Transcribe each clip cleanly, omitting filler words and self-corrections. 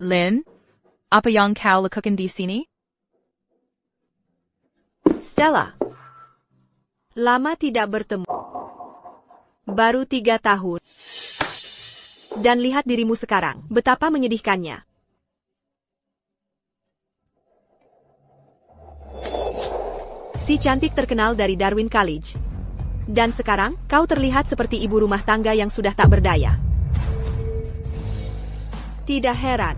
Lin, apa yang kau lakukan di sini? Stella. Lama tidak bertemu. Baru 3 tahun. Dan lihat dirimu sekarang, betapa menyedihkannya. Si cantik terkenal dari Darwin College. Dan sekarang, kau terlihat seperti ibu rumah tangga yang sudah tak berdaya. Tidak heran.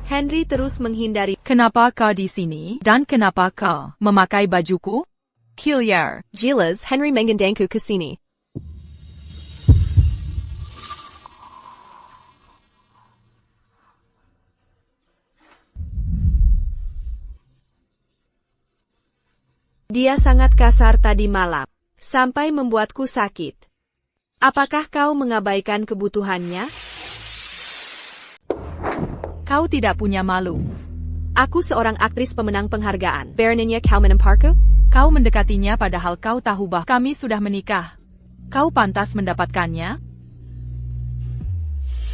Henry terus menghindari. Kenapa kau di sini? Dan kenapa kau memakai bajuku? Kiliar. Jelas, Henry menggendangku ke sini. Dia sangat kasar tadi malam, sampai membuatku sakit. Apakah kau mengabaikan kebutuhannya? Kau tidak punya malu. Aku seorang aktris pemenang penghargaan. Bereninya Kalman Parker? Kau mendekatinya padahal kau tahu bahwa kami sudah menikah. Kau pantas mendapatkannya?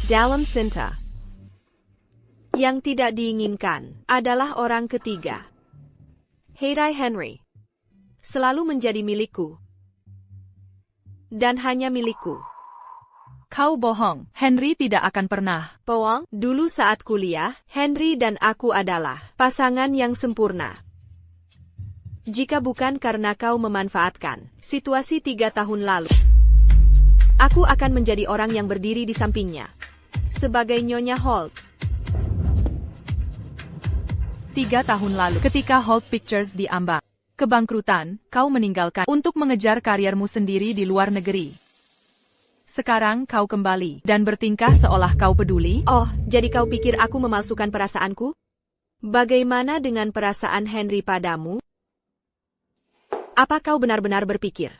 Dalam cinta. Yang tidak diinginkan adalah orang ketiga. Herai Henry. Selalu menjadi milikku. Dan hanya milikku. Kau bohong. Henry tidak akan pernah. Bohong, dulu saat kuliah, Henry dan aku adalah pasangan yang sempurna. Jika bukan karena kau memanfaatkan situasi 3 tahun lalu, aku akan menjadi orang yang berdiri di sampingnya. Sebagai Nyonya Holt. 3 tahun lalu, ketika Holt Pictures diambang kebangkrutan, kau meninggalkan untuk mengejar kariermu sendiri di luar negeri. Sekarang kau kembali dan bertingkah seolah kau peduli. Oh, jadi kau pikir aku memalsukan perasaanku? Bagaimana dengan perasaan Henry padamu? Apa kau benar-benar berpikir?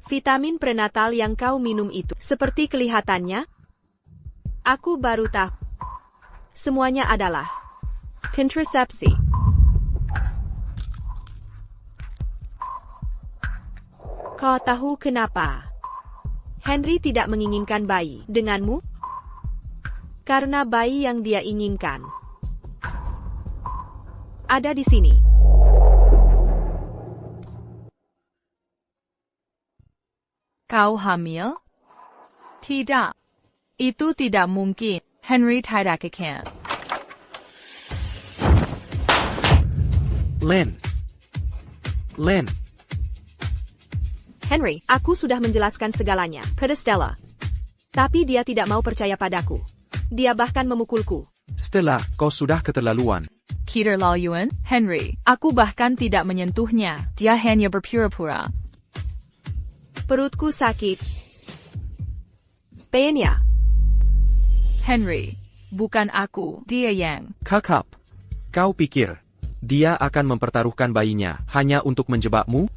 Vitamin prenatal yang kau minum itu, seperti kelihatannya, aku baru tahu. Semuanya adalah kontrasepsi. Kau tahu kenapa Henry tidak menginginkan bayi denganmu? Karena bayi yang dia inginkan ada di sini. Kau hamil? Tidak. Itu tidak mungkin. Henry tidak akan. Lin. Henry, aku sudah menjelaskan segalanya pada Stella. Tapi dia tidak mau percaya padaku. Dia bahkan memukulku. Stella, kau sudah keterlaluan. Keterlaluan, Henry. Aku bahkan tidak menyentuhnya. Dia hanya berpura-pura. Perutku sakit. Pennya. Henry, bukan aku. Dia yang. Kakap. Kau pikir dia akan mempertaruhkan bayinya hanya untuk menjebakmu?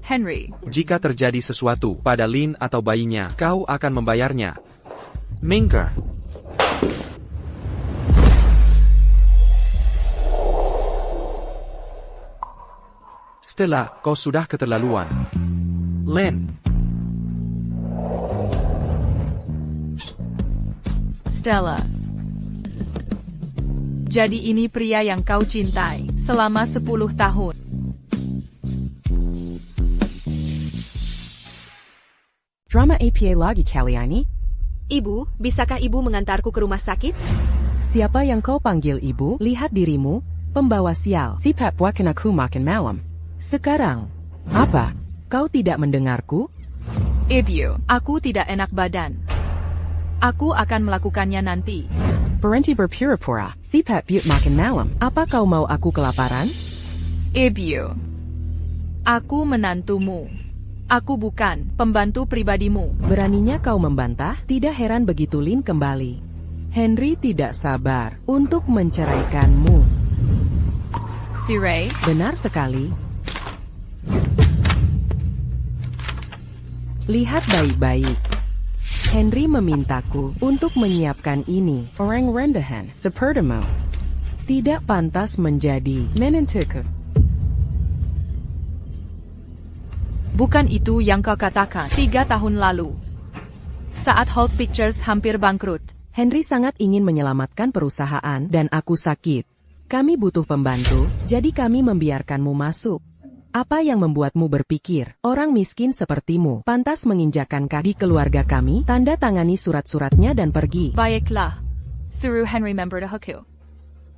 Henry. Jika terjadi sesuatu pada Lin atau bayinya, kau akan membayarnya. Minker. Stella, kau sudah keterlaluan. Lin. Stella. Jadi ini pria yang kau cintai selama 10 tahun. Drama APA lagi kali ini? Ibu, bisakah ibu mengantarku ke rumah sakit? Siapa yang kau panggil ibu? Lihat dirimu, pembawa sial. Sifat buatkan aku makan malam. Sekarang, apa? Kau tidak mendengarku? Ibu, aku tidak enak badan. Aku akan melakukannya nanti. Berhenti berpura-pura. Sifat but makan malam. Apa kau mau aku kelaparan? Ibu, aku menantumu. Aku bukan pembantu pribadimu. Beraninya kau membantah? Tidak heran begitu Lin kembali. Henry tidak sabar untuk menceraikanmu. Si Ray? Benar sekali. Lihat baik-baik. Henry memintaku untuk menyiapkan ini. Orang rendahan sepertimu tidak pantas menjadi menantuku. Bukan itu yang kau katakan 3 tahun lalu. Saat Holt Pictures hampir bangkrut, Henry sangat ingin menyelamatkan perusahaan dan aku sakit. Kami butuh pembantu, jadi kami membiarkanmu masuk. Apa yang membuatmu berpikir, orang miskin sepertimu pantas menginjakan kaki keluarga kami? Tanda tangani surat-suratnya dan pergi. baiklah. Suruh Henry member aku.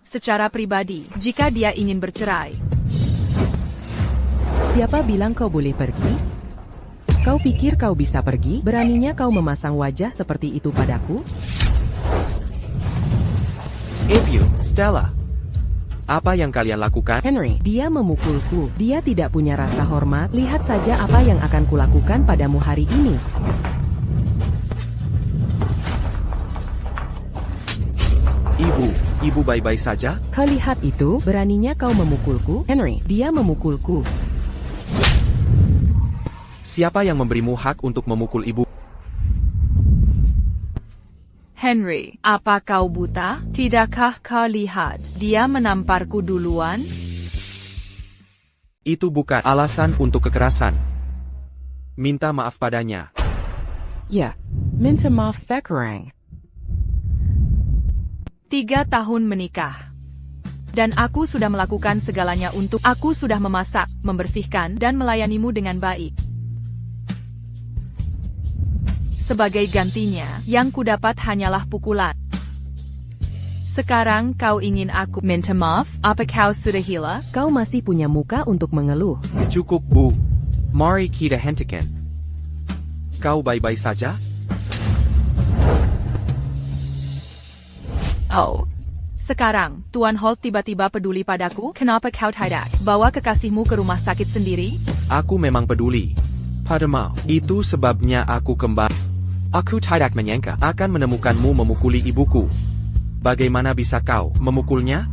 Secara pribadi, jika dia ingin bercerai. Siapa bilang kau boleh pergi? Kau pikir kau bisa pergi? Beraninya kau memasang wajah seperti itu padaku? Evie, Stella. Apa yang kalian lakukan? Henry, dia memukulku. Dia tidak punya rasa hormat. Lihat saja apa yang akan kulakukan padamu hari ini. Ibu baik-baik saja? Kau lihat itu? Beraninya kau memukulku? Henry, dia memukulku. Siapa yang memberimu hak untuk memukul ibu? Henry, apa kau buta? Tidakkah kau lihat, dia menamparku duluan? Itu bukan alasan untuk kekerasan. Minta maaf padanya. Ya, minta maaf sekarang. 3 tahun menikah. Dan aku sudah melakukan segalanya untuk aku sudah memasak, membersihkan, dan melayanimu dengan baik. Sebagai gantinya, yang kudapat hanyalah pukulan. Sekarang kau ingin aku minta maaf? Apa kau sudah gila? Kau masih punya muka untuk mengeluh. Cukup, Bu. Mari kita hentikan. Kau baik-baik saja? Oh. Sekarang, Tuan Holt tiba-tiba peduli padaku. Kenapa kau tidak bawa kekasihmu ke rumah sakit sendiri? Aku memang peduli padamu. Itu sebabnya aku kembali. Aku tidak menyangka akan menemukanmu memukuli ibuku. Bagaimana bisa kau memukulnya?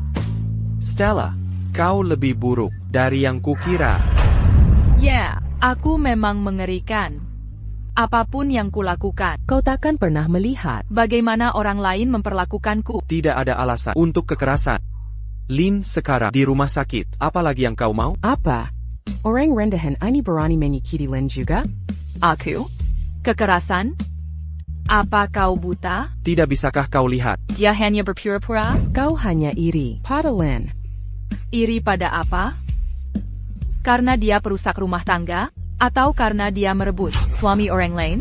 Stella, kau lebih buruk dari yang kukira. Ya, aku memang mengerikan. Apapun yang kulakukan, Kau takkan pernah melihat. bagaimana orang lain memperlakukanku. Tidak ada alasan untuk kekerasan. Lin sekarang di rumah sakit. Apalagi yang kau mau? Apa? Orang rendahan ini berani menyakiti Len juga? Aku? Kekerasan? Apa kau buta? Tidak bisakah kau lihat? Dia hanya berpura-pura? Kau hanya iri pada Len. Iri pada apa? Karena dia perusak rumah tangga? Atau karena dia merebut suami orang lain?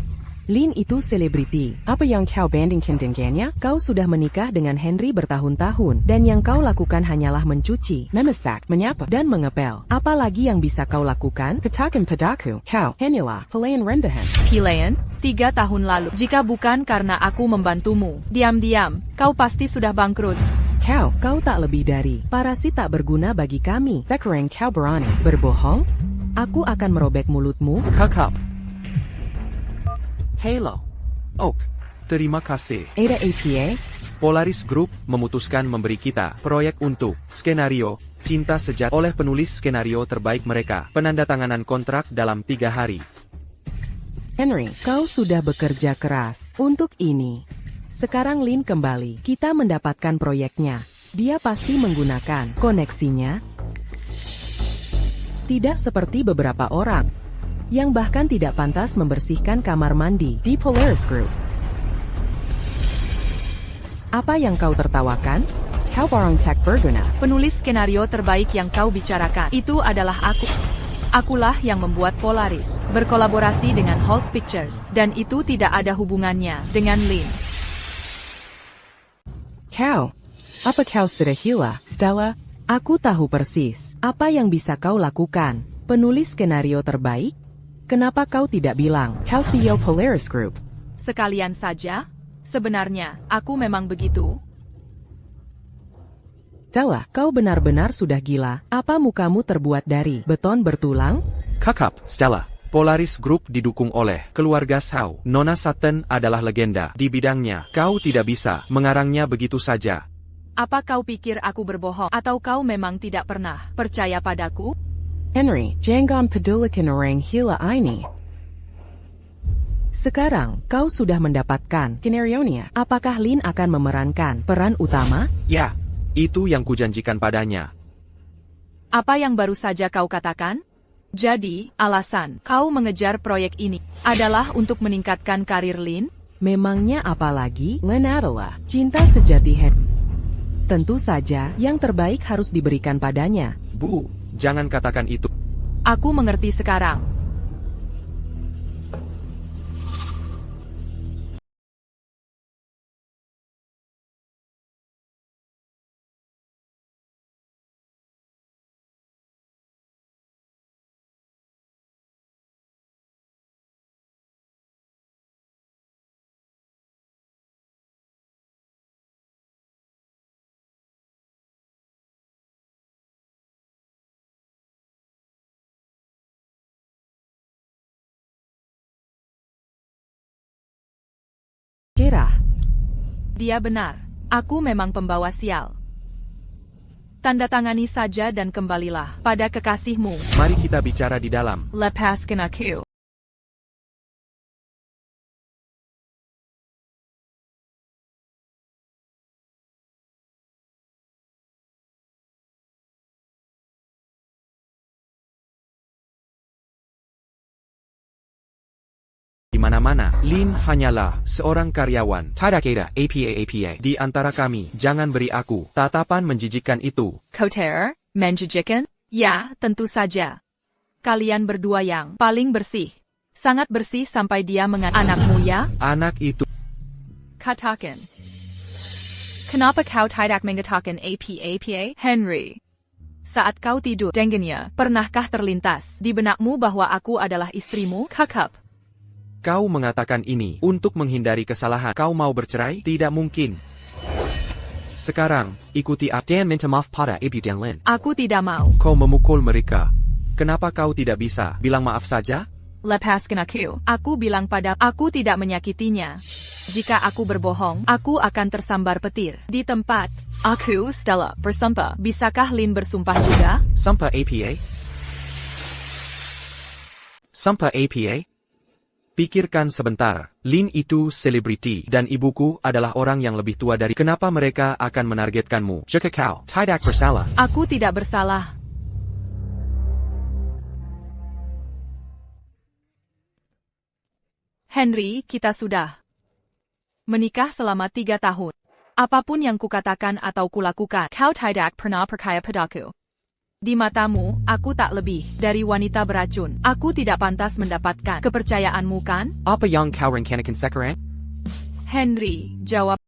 Lin itu selebriti. Apa yang kau bandingkan dengannya? Kau sudah menikah dengan Henry bertahun-tahun, dan yang kau lakukan hanyalah mencuci, memasak, menyapa, dan mengepel. Apalagi yang bisa kau lakukan? Katakan padaku, kau hanyalah pelayan rendahan. Pilihan? 3 tahun lalu. Jika bukan karena aku membantumu, diam-diam, kau pasti sudah bangkrut. Kau tak lebih dari parasit tak berguna bagi kami. Sekarang kau berani berbohong? Aku akan merobek mulutmu. Kakak. Halo. Oak. Terima kasih. Ada APA? Polaris Group memutuskan memberi kita proyek untuk skenario Cinta Sejati oleh penulis skenario terbaik mereka. Penandatanganan kontrak dalam 3 hari. Henry, kau sudah bekerja keras untuk ini. Sekarang Lin kembali. Kita mendapatkan proyeknya. Dia pasti menggunakan koneksinya. Tidak seperti beberapa orang yang bahkan tidak pantas membersihkan kamar mandi di Polaris Group. Apa yang kau tertawakan? Kau orang tak berguna. Penulis skenario terbaik yang kau bicarakan, itu adalah aku. Akulah yang membuat Polaris, berkolaborasi dengan Holt Pictures, dan itu tidak ada hubungannya dengan Lin. Apa kau sudah gila, Stella? Aku tahu persis apa yang bisa kau lakukan. Penulis skenario terbaik? Kenapa kau tidak bilang kau CEO Polaris Group? Sekalian saja, sebenarnya, aku memang begitu. Stella, kau benar-benar sudah gila. Apa mukamu terbuat dari beton bertulang? Kakak, Stella. Polaris Group didukung oleh keluarga Shaw. Nona Sutton adalah legenda di bidangnya. Kau tidak bisa mengarangnya begitu saja. Apa kau pikir aku berbohong, atau kau memang tidak pernah percaya padaku? Henry, jangan pedulikan orang gila ini. Sekarang, kau sudah mendapatkan skenario-nya. Apakah Lin akan memerankan peran utama? Ya, itu yang kujanjikan padanya. Apa yang baru saja kau katakan? Jadi, alasan kau mengejar proyek ini adalah untuk meningkatkan karir Lin? Memangnya apa lagi? Len adalah cinta sejati Henry. Tentu saja, yang terbaik harus diberikan padanya. Bu, jangan katakan itu. Aku mengerti sekarang. Cerah. Dia benar. Aku memang pembawa sial. Tanda tangani saja dan kembalilah pada kekasihmu. Mari kita bicara di dalam. Lepaskan aku. Di mana-mana, Lin hanyalah seorang karyawan. Tidak ada apa. Di antara kami, jangan beri aku tatapan menjijikkan itu. Kotor, menjijikan? Ya, tentu saja. Kalian berdua yang paling bersih. Sangat bersih sampai dia anakmu ya? Anak itu. Katakan. Kenapa kau tidak mengatakan apa? Henry. Saat kau tidur dengannya, pernahkah terlintas di benakmu bahwa aku adalah istrimu? Kakap. Kau mengatakan ini untuk menghindari kesalahan. Kau mau bercerai? Tidak mungkin. Sekarang, ikuti dan minta maaf pada Ibu dan Lin. Aku tidak mau. Kau memukul mereka. Kenapa kau tidak bisa bilang maaf saja? Lepaskan aku. Aku bilang pada aku tidak menyakitinya. Jika aku berbohong, aku akan tersambar petir. Di tempat, aku, Stella, bersumpah. Bisakah Lin bersumpah juga? Sumpah apa? Sumpah apa? Pikirkan sebentar, Lin itu selebriti dan ibuku adalah orang yang lebih tua dari kenapa mereka akan menargetkanmu? Jika kau tidak bersalah. Aku tidak bersalah. Henry, kita sudah menikah selama 3 tahun. Apapun yang kukatakan atau kulakukan, kau tidak pernah percaya padaku. Di matamu, aku tak lebih dari wanita beracun. Aku tidak pantas mendapatkan kepercayaanmu kan? Apa yang kau rencanakan sekarang? Henry, jawab.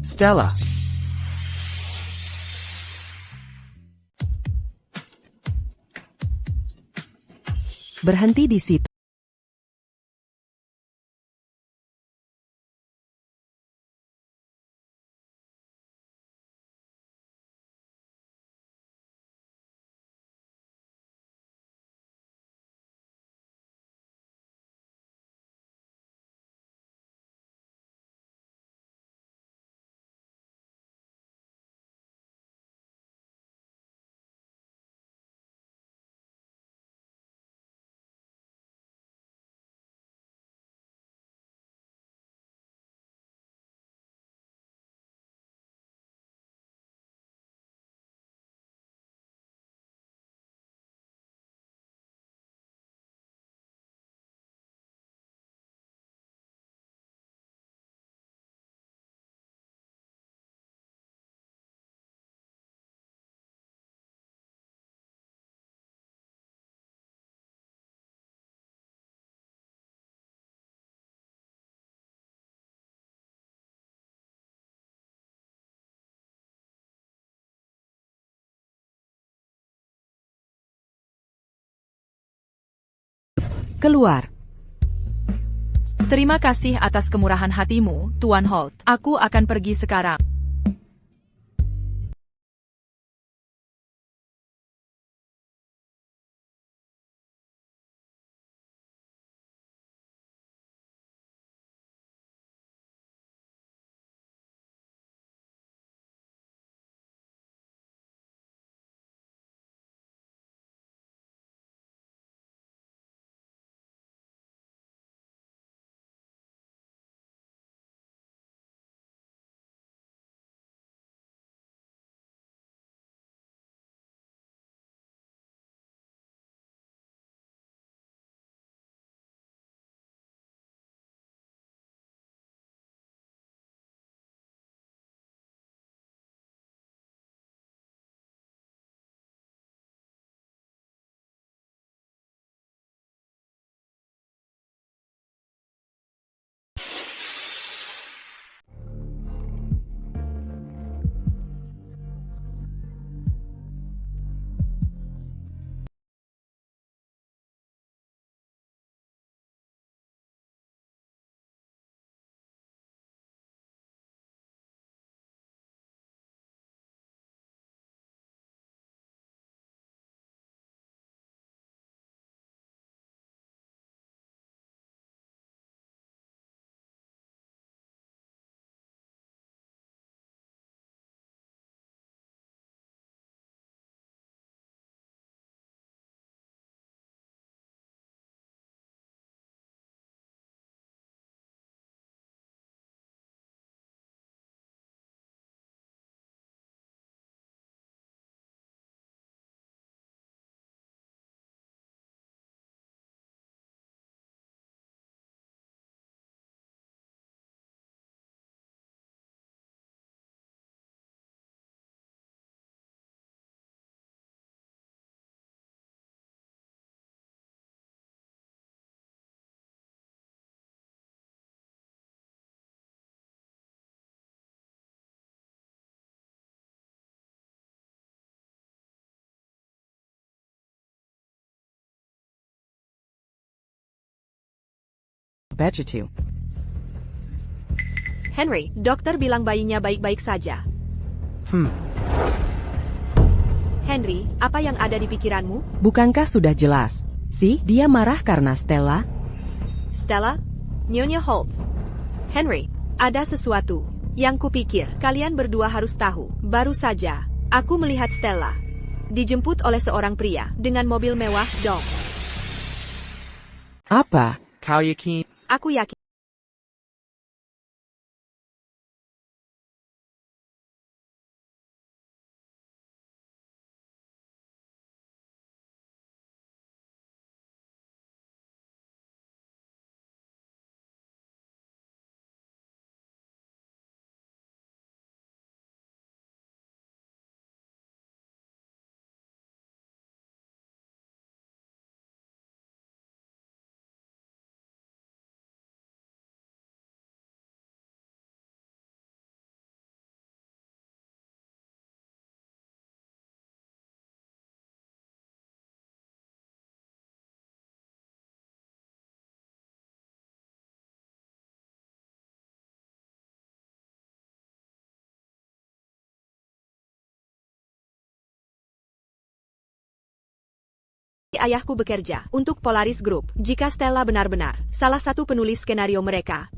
Stella. Berhenti di situ. Keluar. Terima kasih atas kemurahan hatimu, Tuan Holt. Aku akan pergi sekarang. Bet you two. Henry, dokter bilang bayinya baik-baik saja. Henry, apa yang ada di pikiranmu? Bukankah sudah jelas? Dia marah karena Stella? Stella? Nyonya Holt. Henry, ada sesuatu yang kupikir kalian berdua harus tahu. Baru saja, aku melihat Stella dijemput oleh seorang pria dengan mobil mewah, dong. Apa? Kau yakin? Aku yakin. ayahku bekerja untuk Polaris Group. Jika Stella benar-benar salah satu penulis skenario mereka,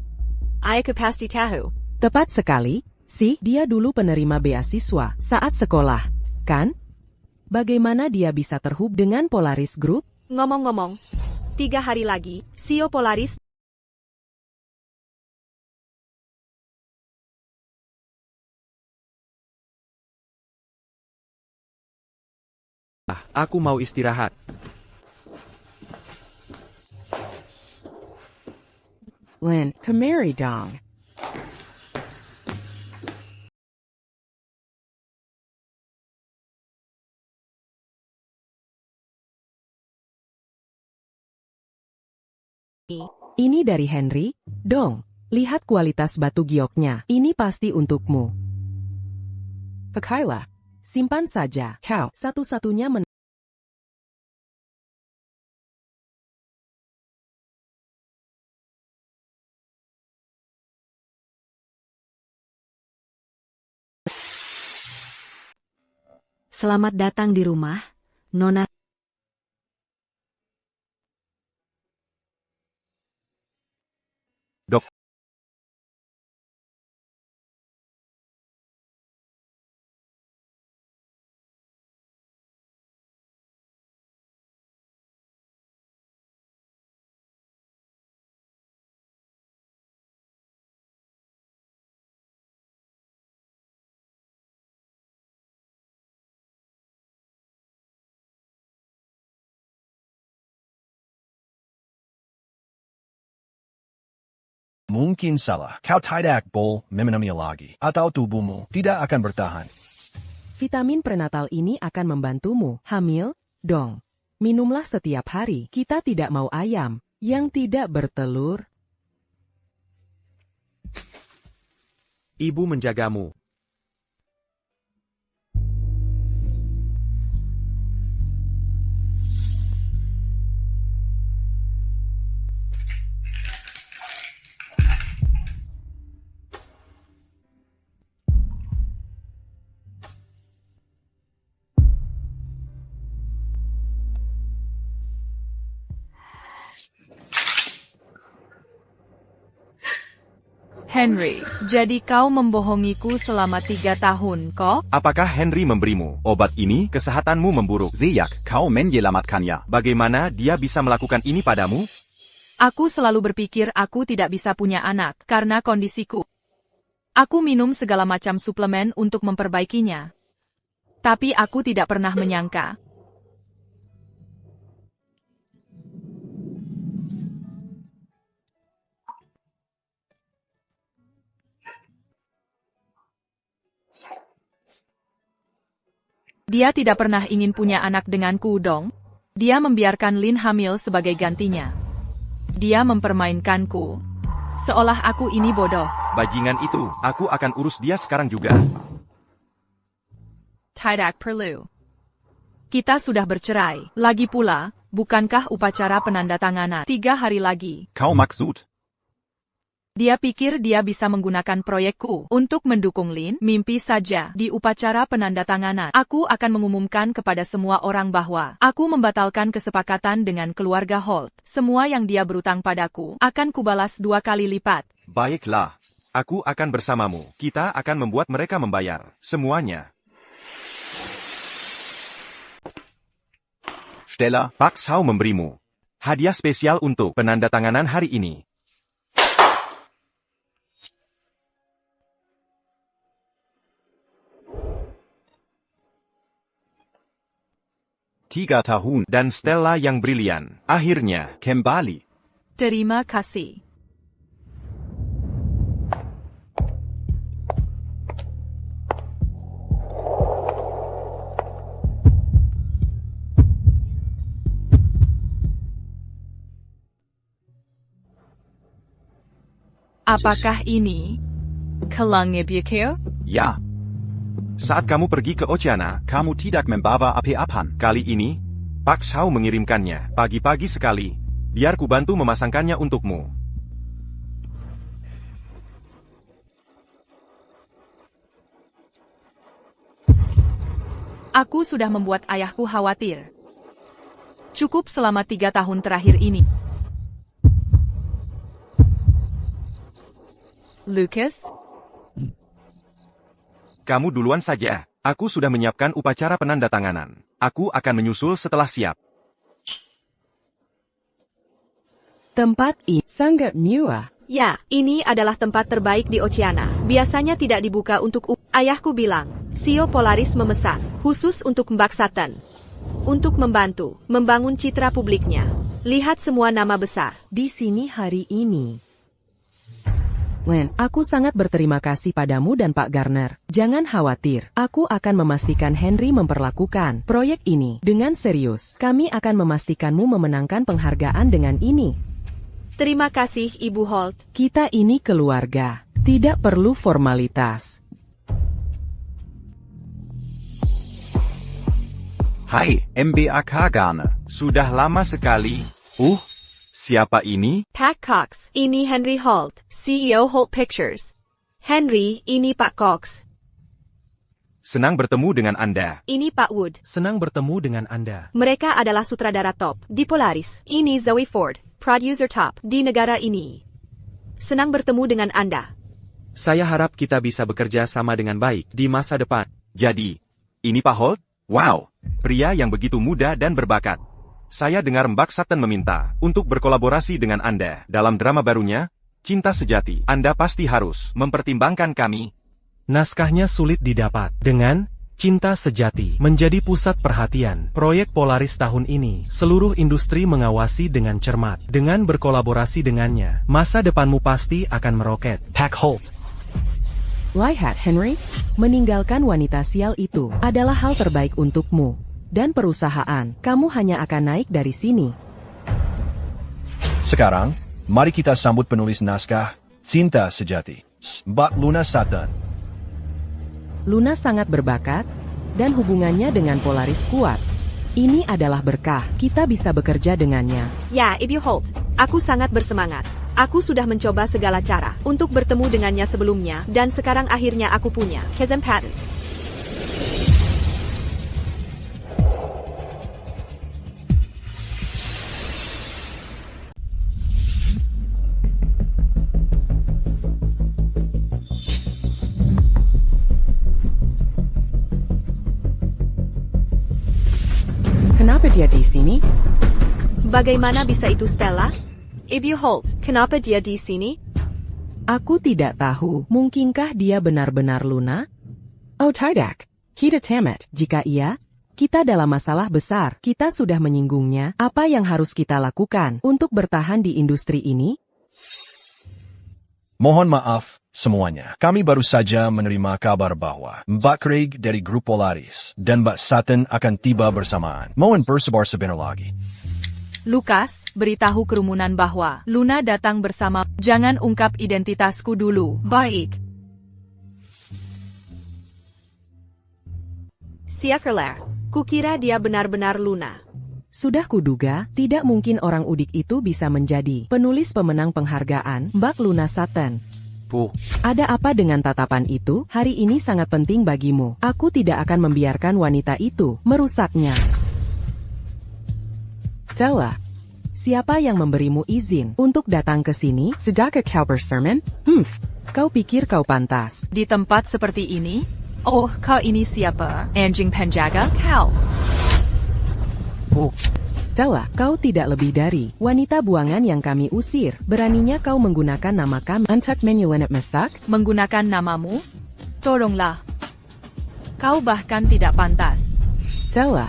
ayahku pasti tahu. Tepat sekali, sih, dia dulu penerima beasiswa saat sekolah, kan? Bagaimana dia bisa terhubung dengan Polaris Group? Ngomong-ngomong, 3 hari lagi, CEO Polaris Aku mau istirahat. Lin, kemari dong. Ini dari Henry, dong. Lihat kualitas batu gioknya. Ini pasti untukmu. Kekailah. Simpan saja. Kau satu-satunya Selamat datang di rumah, Nona. Dok. Mungkin salah, kau tidak boleh meminumnya lagi, atau tubuhmu tidak akan bertahan. vitamin prenatal ini akan membantumu hamil, dong. Minumlah setiap hari. Kita tidak mau ayam yang tidak bertelur. Ibu menjagamu. Henry, jadi kau membohongiku selama 3 tahun, kok? Apakah Henry memberimu obat ini? Kesehatanmu memburuk. Ziyak, kau menyelamatkannya. Bagaimana dia bisa melakukan ini padamu? Aku selalu berpikir aku tidak bisa punya anak karena kondisiku. Aku minum segala macam suplemen untuk memperbaikinya. Tapi aku tidak pernah menyangka. Dia tidak pernah ingin punya anak denganku, dong. Dia membiarkan Lin hamil sebagai gantinya. Dia mempermainkanku. Seolah aku ini bodoh. Bajingan itu, aku akan urus dia sekarang juga. Tidak perlu. Kita sudah bercerai. Lagi pula, bukankah upacara penandatanganan 3 hari lagi? Kau maksud? Dia pikir dia bisa menggunakan proyekku untuk mendukung Lin. Mimpi saja. Di upacara penandatanganan, aku akan mengumumkan kepada semua orang bahwa aku membatalkan kesepakatan dengan keluarga Holt. Semua yang dia berutang padaku akan kubalas 2 kali lipat. Baiklah, aku akan bersamamu. Kita akan membuat mereka membayar semuanya. Stella, Pak Shao memberimu hadiah spesial untuk penandatanganan hari ini. 3 tahun Dan Stella yang brilian. Akhirnya, kembali. Terima kasih. Apakah ini Kelang Ibuku? Ya, saat kamu pergi ke Oceana, kamu tidak membawa api-apan. kali ini, Pak Shao mengirimkannya pagi-pagi sekali. Biar ku bantu memasangkannya untukmu. Aku sudah membuat ayahku khawatir. Cukup selama 3 tahun terakhir ini. Lucas, Kamu duluan saja. Aku sudah menyiapkan upacara penandatanganan. Aku akan menyusul setelah siap. Tempat ini sangat mewah. Ya, ini adalah tempat terbaik di Oceana. Biasanya tidak dibuka untuk ayahku bilang. Sio Polaris memesan, khusus untuk Mbak Sutton. Untuk membantu, membangun citra publiknya. Lihat semua nama besar. Di sini hari ini. Len, aku sangat berterima kasih padamu dan Pak Garner. Jangan khawatir, aku akan memastikan Henry memperlakukan proyek ini dengan serius. Kami akan memastikanmu memenangkan penghargaan dengan ini. Terima kasih, Ibu Holt. Kita ini keluarga, tidak perlu formalitas. Hai, MBAK Garner. Sudah lama sekali. Siapa ini? Pat Cox, ini Henry Holt, CEO Holt Pictures. Henry, ini Pak Cox. Senang bertemu dengan Anda. Ini Pak Wood. Senang bertemu dengan Anda. Mereka adalah sutradara top di Polaris. Ini Zoe Ford, producer top di negara ini. Senang bertemu dengan Anda. Saya harap kita bisa bekerja sama dengan baik di masa depan. Jadi, ini Pak Holt? Wow, pria yang begitu muda dan berbakat. Saya dengar Mbak Sutton meminta untuk berkolaborasi dengan Anda dalam drama barunya, Cinta Sejati. Anda pasti harus mempertimbangkan kami. Naskahnya sulit didapat. Dengan Cinta Sejati menjadi pusat perhatian proyek Polaris tahun ini, seluruh industri mengawasi dengan cermat. Dengan berkolaborasi dengannya, masa depanmu pasti akan meroket. Pat Holt. Lihat Henry, meninggalkan wanita sial itu adalah hal terbaik untukmu. Dan perusahaan, kamu hanya akan naik dari sini. Sekarang, mari kita sambut penulis naskah Cinta Sejati, Mbak Luna Sutton. Luna sangat berbakat, dan hubungannya dengan Polaris kuat. Ini adalah berkah, kita bisa bekerja dengannya. Ya, Ibu Holt, aku sangat bersemangat. Aku sudah mencoba segala cara untuk bertemu dengannya sebelumnya, dan sekarang akhirnya aku punya kesempatan. Kenapa dia di sini? Bagaimana bisa itu, Stella? Ibu Holt, kenapa dia di sini? Aku tidak tahu. Mungkinkah dia benar-benar Luna? Oh tidak, kita tamat. Jika iya, kita dalam masalah besar. Kita sudah menyinggungnya. Apa yang harus kita lakukan untuk bertahan di industri ini? Mohon maaf semuanya. Kami baru saja menerima kabar bahwa Mbak Craig dari grup Polaris dan Mbak Sutton akan tiba bersamaan. Mohon bersabar sebentar lagi. Lucas, beritahu kerumunan bahwa Luna datang bersama. Jangan ungkap identitasku dulu. Baik. Siakerler, kukira dia benar-benar Luna. Sudah kuduga, tidak mungkin orang udik itu bisa menjadi penulis pemenang penghargaan Mbak Luna Sutton. Ada apa dengan tatapan itu? Hari ini sangat penting bagimu. Aku tidak akan membiarkan wanita itu merusaknya. Tawa, siapa yang memberimu izin untuk datang ke sini? Sudahkah kau bersermon? Kau pikir kau pantas? Di tempat seperti ini? Oh, kau ini siapa? Anjing penjaga? Kau. Tawa, kau tidak lebih dari wanita buangan yang kami usir. Beraninya kau menggunakan nama kami untuk menyulenap masak? Menggunakan namamu? Tolonglah. Kau bahkan tidak pantas. Tawa,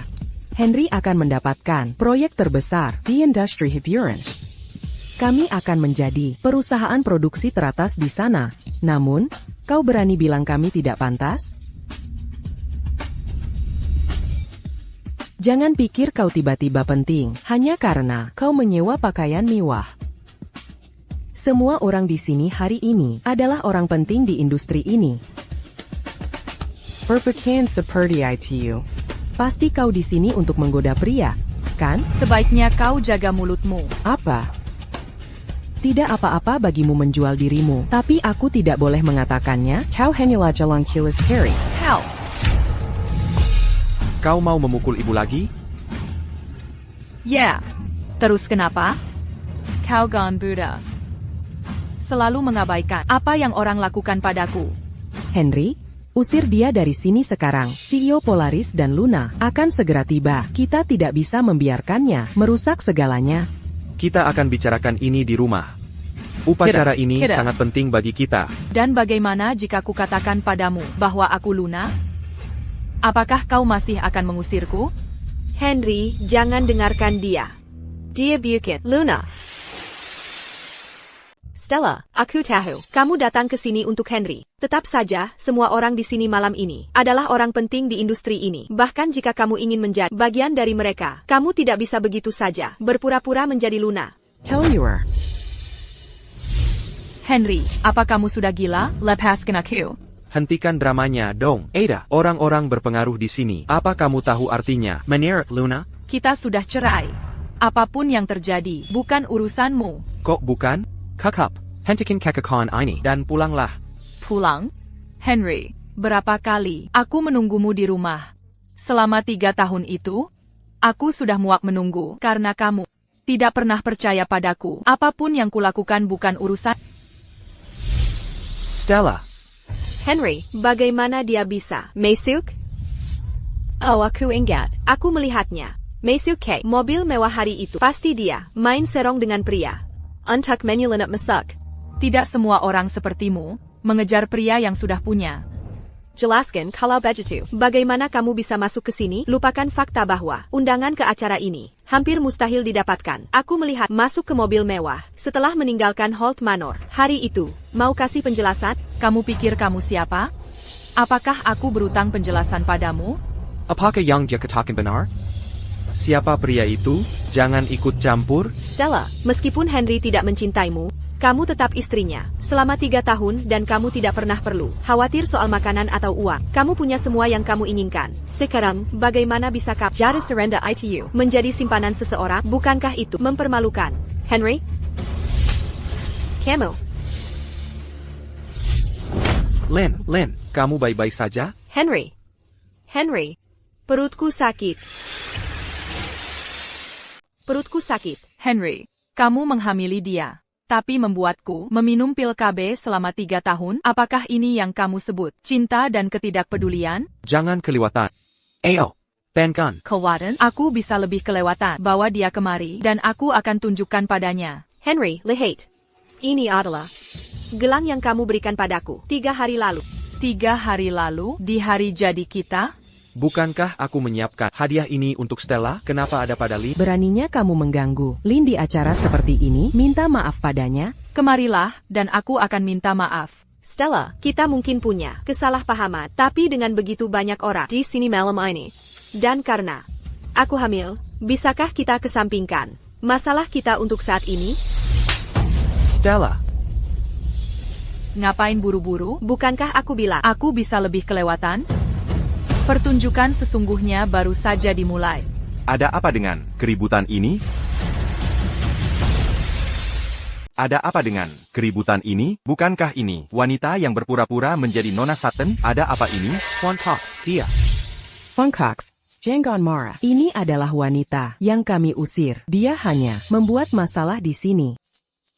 Henry akan mendapatkan proyek terbesar di industri hiburan. Kami akan menjadi perusahaan produksi teratas di sana. Namun, kau berani bilang kami tidak pantas? Jangan pikir kau tiba-tiba penting, hanya karena kau menyewa pakaian mewah. Semua orang di sini hari ini adalah orang penting di industri ini. Berpakaian seperti itu. Pasti kau di sini untuk menggoda pria, kan? Sebaiknya kau jaga mulutmu. Apa? Tidak apa-apa bagimu menjual dirimu, tapi aku tidak boleh mengatakannya. Kau hanyalah jalan kilas Terry. Kau. Kau mau memukul ibu lagi? Ya. Terus kenapa? Kau gone Buddha. Selalu mengabaikan apa yang orang lakukan padaku. Henry, usir dia dari sini sekarang. CEO Polaris dan Luna akan segera tiba. Kita tidak bisa membiarkannya merusak segalanya. Kita akan bicarakan ini di rumah. Upacara ini Kira. sangat penting bagi kita. Dan bagaimana jika ku katakan padamu bahwa aku Luna? Apakah kau masih akan mengusirku? Henry, jangan dengarkan dia. Dia bukit. Luna. Stella, aku tahu. Kamu datang ke sini untuk Henry. Tetap saja, semua orang di sini malam ini adalah orang penting di industri ini. Bahkan jika kamu ingin menjadi bagian dari mereka, kamu tidak bisa begitu saja berpura-pura menjadi Luna. Tower. Henry, apa kamu sudah gila? Lepaskan aku. Hentikan dramanya dong. Ada orang-orang berpengaruh di sini. Apa kamu tahu artinya? Menurut Luna? Kita sudah cerai. Apapun yang terjadi, bukan urusanmu. Kok bukan? Kakap, hentikan kekakan ini dan pulanglah. Pulang? Henry, berapa kali aku menunggumu di rumah? Selama 3 tahun itu, aku sudah muak menunggu karena kamu tidak pernah percaya padaku. Apapun yang kulakukan bukan urusan. Stella, Henry, bagaimana dia bisa? Masuk? Oh, aku ingat. Aku melihatnya. Masuk ke mobil mewah hari itu. Pasti dia main serong dengan pria. Untuk menyulinap masuk. Tidak semua orang sepertimu mengejar pria yang sudah punya. Jelaskan kalau begitu. Bagaimana kamu bisa masuk ke sini? Lupakan fakta bahwa undangan ke acara ini hampir mustahil didapatkan. Aku melihat masuk ke mobil mewah setelah meninggalkan Holt Manor. Hari itu, mau kasih penjelasan? Kamu pikir kamu siapa? Apakah aku berutang penjelasan padamu? apakah yang dia katakan benar? Siapa pria itu? Jangan ikut campur. Stella, meskipun Henry tidak mencintaimu, kamu tetap istrinya selama 3 tahun dan kamu tidak pernah perlu khawatir soal makanan atau uang. Kamu punya semua yang kamu inginkan. Sekarang, bagaimana bisa kamu jadi surrender ITU menjadi simpanan seseorang? Bukankah itu mempermalukan? Henry? Kamu? Lynn, kamu baik-baik saja? Henry? Henry? Perutku sakit. Perutku sakit. Henry, kamu menghamili dia, tapi membuatku meminum pil KB selama 3 tahun. Apakah ini yang kamu sebut cinta dan ketidakpedulian? Jangan kelewatan. Ayo, penkan. Kelewatan? Aku bisa lebih kelewatan. Bawa dia kemari, dan aku akan tunjukkan padanya. Henry, lihat. Ini adalah gelang yang kamu berikan padaku 3 hari lalu. 3 hari lalu, di hari jadi kita? Bukankah aku menyiapkan hadiah ini untuk Stella? Kenapa ada pada Lynn? Beraninya kamu mengganggu Lynn di acara seperti ini? Minta maaf padanya? Kemarilah, dan aku akan minta maaf. Stella, kita mungkin punya kesalahpahaman, tapi dengan begitu banyak orang di sini malam ini. Dan karena aku hamil, bisakah kita kesampingkan masalah kita untuk saat ini? Stella, Ngapain buru-buru? Bukankah aku bilang Aku bisa lebih kelewatan? Pertunjukan sesungguhnya baru saja dimulai. Ada apa dengan keributan ini? Ada apa dengan keributan ini? Bukankah ini wanita yang berpura-pura menjadi Nona Sutton? Ada apa ini? Juan Cox, dia. Funcox, Jenggon Mara. Ini adalah wanita yang kami usir. Dia hanya membuat masalah di sini.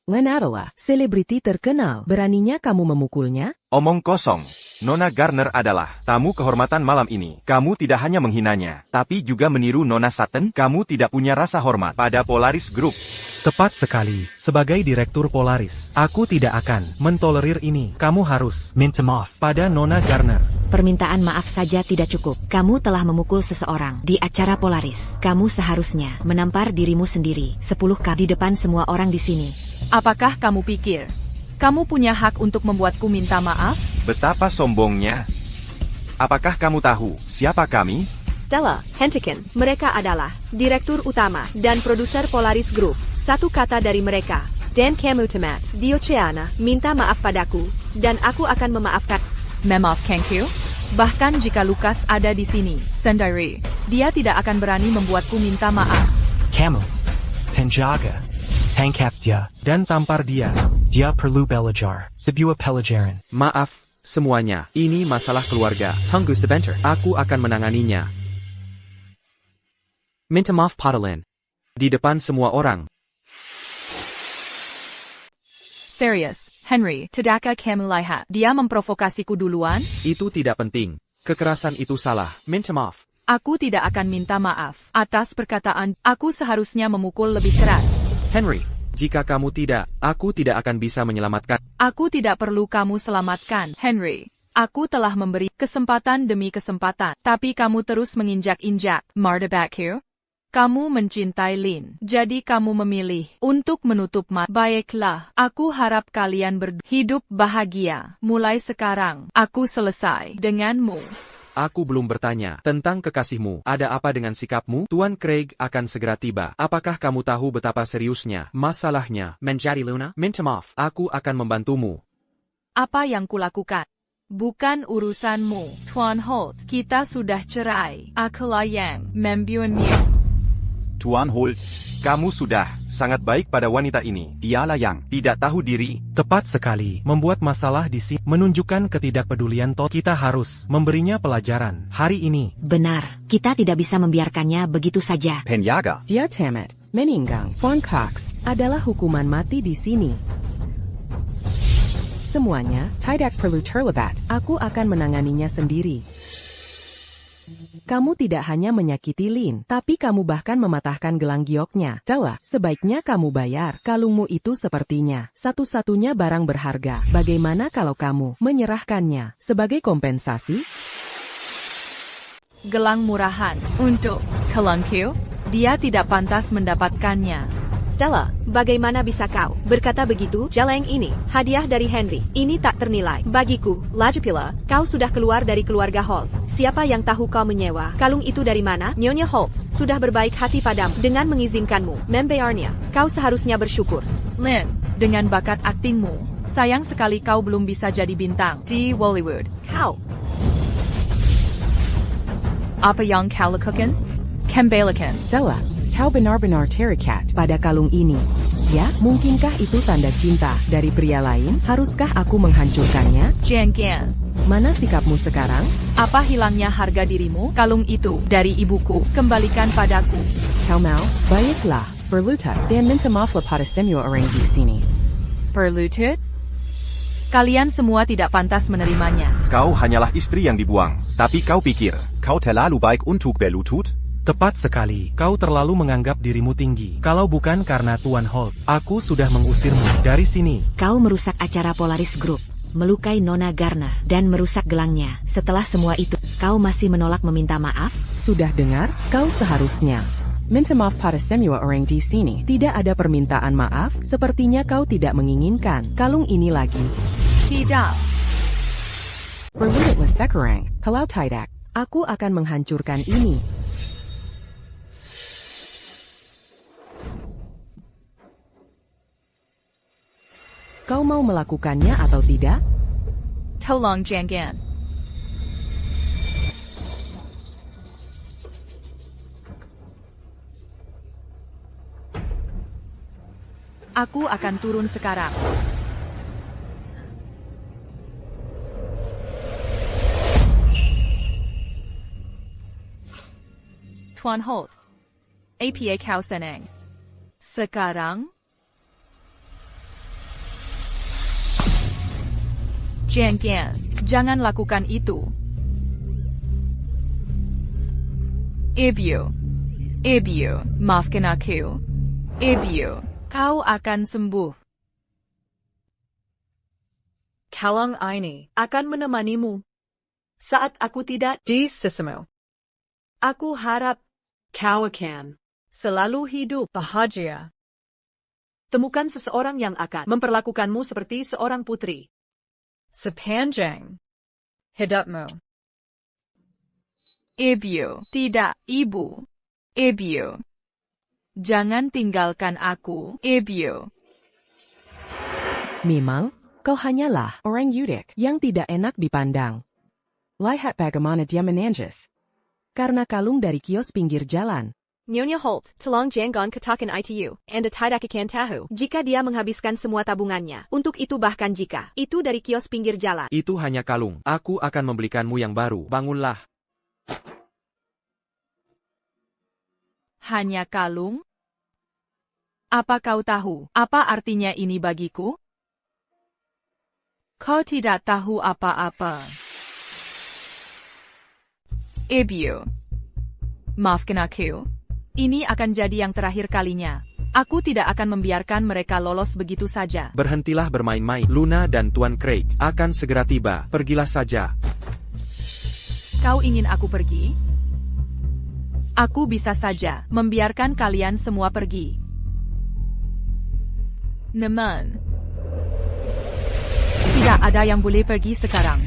Lynn adalah selebriti terkenal. Beraninya kamu memukulnya? Omong kosong. Nona Garner adalah tamu kehormatan malam ini. Kamu tidak hanya menghinanya, tapi juga meniru Nona Sutton. Kamu tidak punya rasa hormat pada Polaris Group. Tepat sekali. Sebagai direktur Polaris, aku tidak akan mentolerir ini. Kamu harus minta maaf pada Nona Garner. Permintaan maaf saja tidak cukup. Kamu telah memukul seseorang di acara Polaris. Kamu seharusnya menampar dirimu sendiri 10 kali di depan semua orang di sini. Apakah kamu pikir kamu punya hak untuk membuatku minta maaf? Betapa sombongnya. Apakah kamu tahu siapa kami? Stella, hentikan. Mereka adalah direktur utama dan produser Polaris Group. Satu kata dari mereka, dan kamu temat, Dioceana, minta maaf padaku, dan aku akan memaafkan. Memaafkanku? Bahkan jika Lucas ada di sini, sendiri, dia tidak akan berani membuatku minta maaf. Kamu, penjaga, tangkap dia, dan tampar dia. Dia perlu belajar sebuah pelajaran. Maaf, semuanya. Ini masalah keluarga. Tunggu sebentar. Aku akan menanganinya. Minta maaf pada Lynn. Di depan semua orang. Serius, Henry, tidakkah kamu lihat? Dia memprovokasiku duluan? Itu tidak penting. Kekerasan itu salah. Minta maaf. Aku tidak akan minta maaf atas perkataan. Aku seharusnya memukul lebih keras. Henry, jika kamu tidak, aku tidak akan bisa menyelamatkan. Aku tidak perlu kamu selamatkan, Henry. Aku telah memberi kesempatan demi kesempatan, tapi kamu terus menginjak-injak martabatku. Kamu mencintai Lin, jadi kamu memilih untuk menutup mata. Baiklah, aku harap kalian hidup bahagia. Mulai sekarang, aku selesai denganmu. Aku belum bertanya tentang kekasihmu. Ada apa dengan sikapmu? Tuan Craig akan segera tiba. Apakah kamu tahu betapa seriusnya masalahnya menjadi Luna? Minta maaf, aku akan membantumu. Apa yang kulakukan? Bukan urusanmu, Tuan Holt. Kita sudah cerai. Akulah yang membuatmu. Tuan Holt, kamu sudah sangat baik pada wanita ini. Dialah yang tidak tahu diri. Tepat sekali. Membuat masalah di sini menunjukkan ketidakpedulian Todd. Kita harus memberinya pelajaran hari ini. Benar, kita tidak bisa membiarkannya begitu saja. Penjaga. Dia tamat, meninggal. Von Cox adalah hukuman mati di sini. Semuanya tidak perlu terlibat. Aku akan menanganinya sendiri. Kamu tidak hanya menyakiti Lin, tapi kamu bahkan mematahkan gelang gioknya. Dawa, sebaiknya kamu bayar. Kalungmu itu sepertinya satu-satunya barang berharga. Bagaimana kalau kamu menyerahkannya sebagai kompensasi? Gelang murahan untuk kalungku. Dia tidak pantas mendapatkannya. Stella, bagaimana bisa kau berkata begitu? Jaleng ini, hadiah dari Henry. Ini tak ternilai. Bagiku, lagi pula, kau sudah keluar dari keluarga Holt. Siapa yang tahu kau menyewa kalung itu dari mana? Nyonya Holt sudah berbaik hati padamu dengan mengizinkanmu membayarnya. Kau seharusnya bersyukur. Lin, dengan bakat aktingmu, sayang sekali kau belum bisa jadi bintang di Hollywood. Kau, Apa yang kau lakukan? Kembalikan. Dawa, kau benar-benar terikat pada kalung ini. Ya, mungkinkah itu tanda cinta dari pria lain? Haruskah aku menghancurkannya? Jangan. Mana sikapmu sekarang? Apa hilangnya harga dirimu? Kalung itu dari ibuku. Kembalikan padaku. Kau mau? Baiklah, berlutut dan minta maaf pada semua orang di sini. Berlutut? Kalian semua tidak pantas menerimanya. Kau hanyalah istri yang dibuang. Tapi kau pikir, kau terlalu baik untuk berlutut? Tepat sekali. Kau terlalu menganggap dirimu tinggi. Kalau bukan karena Tuan Holt, aku sudah mengusirmu dari sini. Kau merusak acara Polaris Group, melukai Nona Garner, dan merusak gelangnya. Setelah semua itu, kau masih menolak meminta maaf? Sudah dengar? Kau seharusnya minta maaf pada semua orang di sini. Tidak ada permintaan maaf, sepertinya kau tidak menginginkan kalung ini lagi. Tidak. Berlututlah sekarang. Kalau tidak, aku akan menghancurkan ini. Kau mau melakukannya atau tidak? Tolong jangan. Aku akan turun sekarang. Tuan Holt. APA kau senang. Sekarang? Jangan lakukan itu. Ibu, maafkan aku. Ibu, kau akan sembuh. Kalung ini akan menemanimu saat aku tidak di sisimu. Aku harap kau akan selalu hidup bahagia. Temukan seseorang yang akan memperlakukanmu seperti seorang putri. Sepanjang hidupmu. Ibu, tidak, ibu. Ibu. Jangan tinggalkan aku, ibu. Memang, kau hanyalah orang udik yang tidak enak dipandang. Lihat bagaimana dia menanjis. Karena kalung dari kios pinggir jalan. Nyonya Holt, tolong jangan katakan itu, Anda tidak akan tahu jika dia menghabiskan semua tabungannya. Untuk itu bahkan jika itu dari kios pinggir jalan. Itu hanya kalung. Aku akan membelikanmu yang baru. Bangunlah. Hanya kalung? Apa kau tahu apa artinya ini bagiku? Kau tidak tahu apa-apa. Ibu. Maafkan aku. Ini akan jadi yang terakhir kalinya. Aku tidak akan membiarkan mereka lolos begitu saja. Berhentilah bermain-main. Luna dan Tuan Craig akan segera tiba. Pergilah saja. Kau ingin aku pergi? Aku bisa saja membiarkan kalian semua pergi. Namun, tidak ada yang boleh pergi sekarang.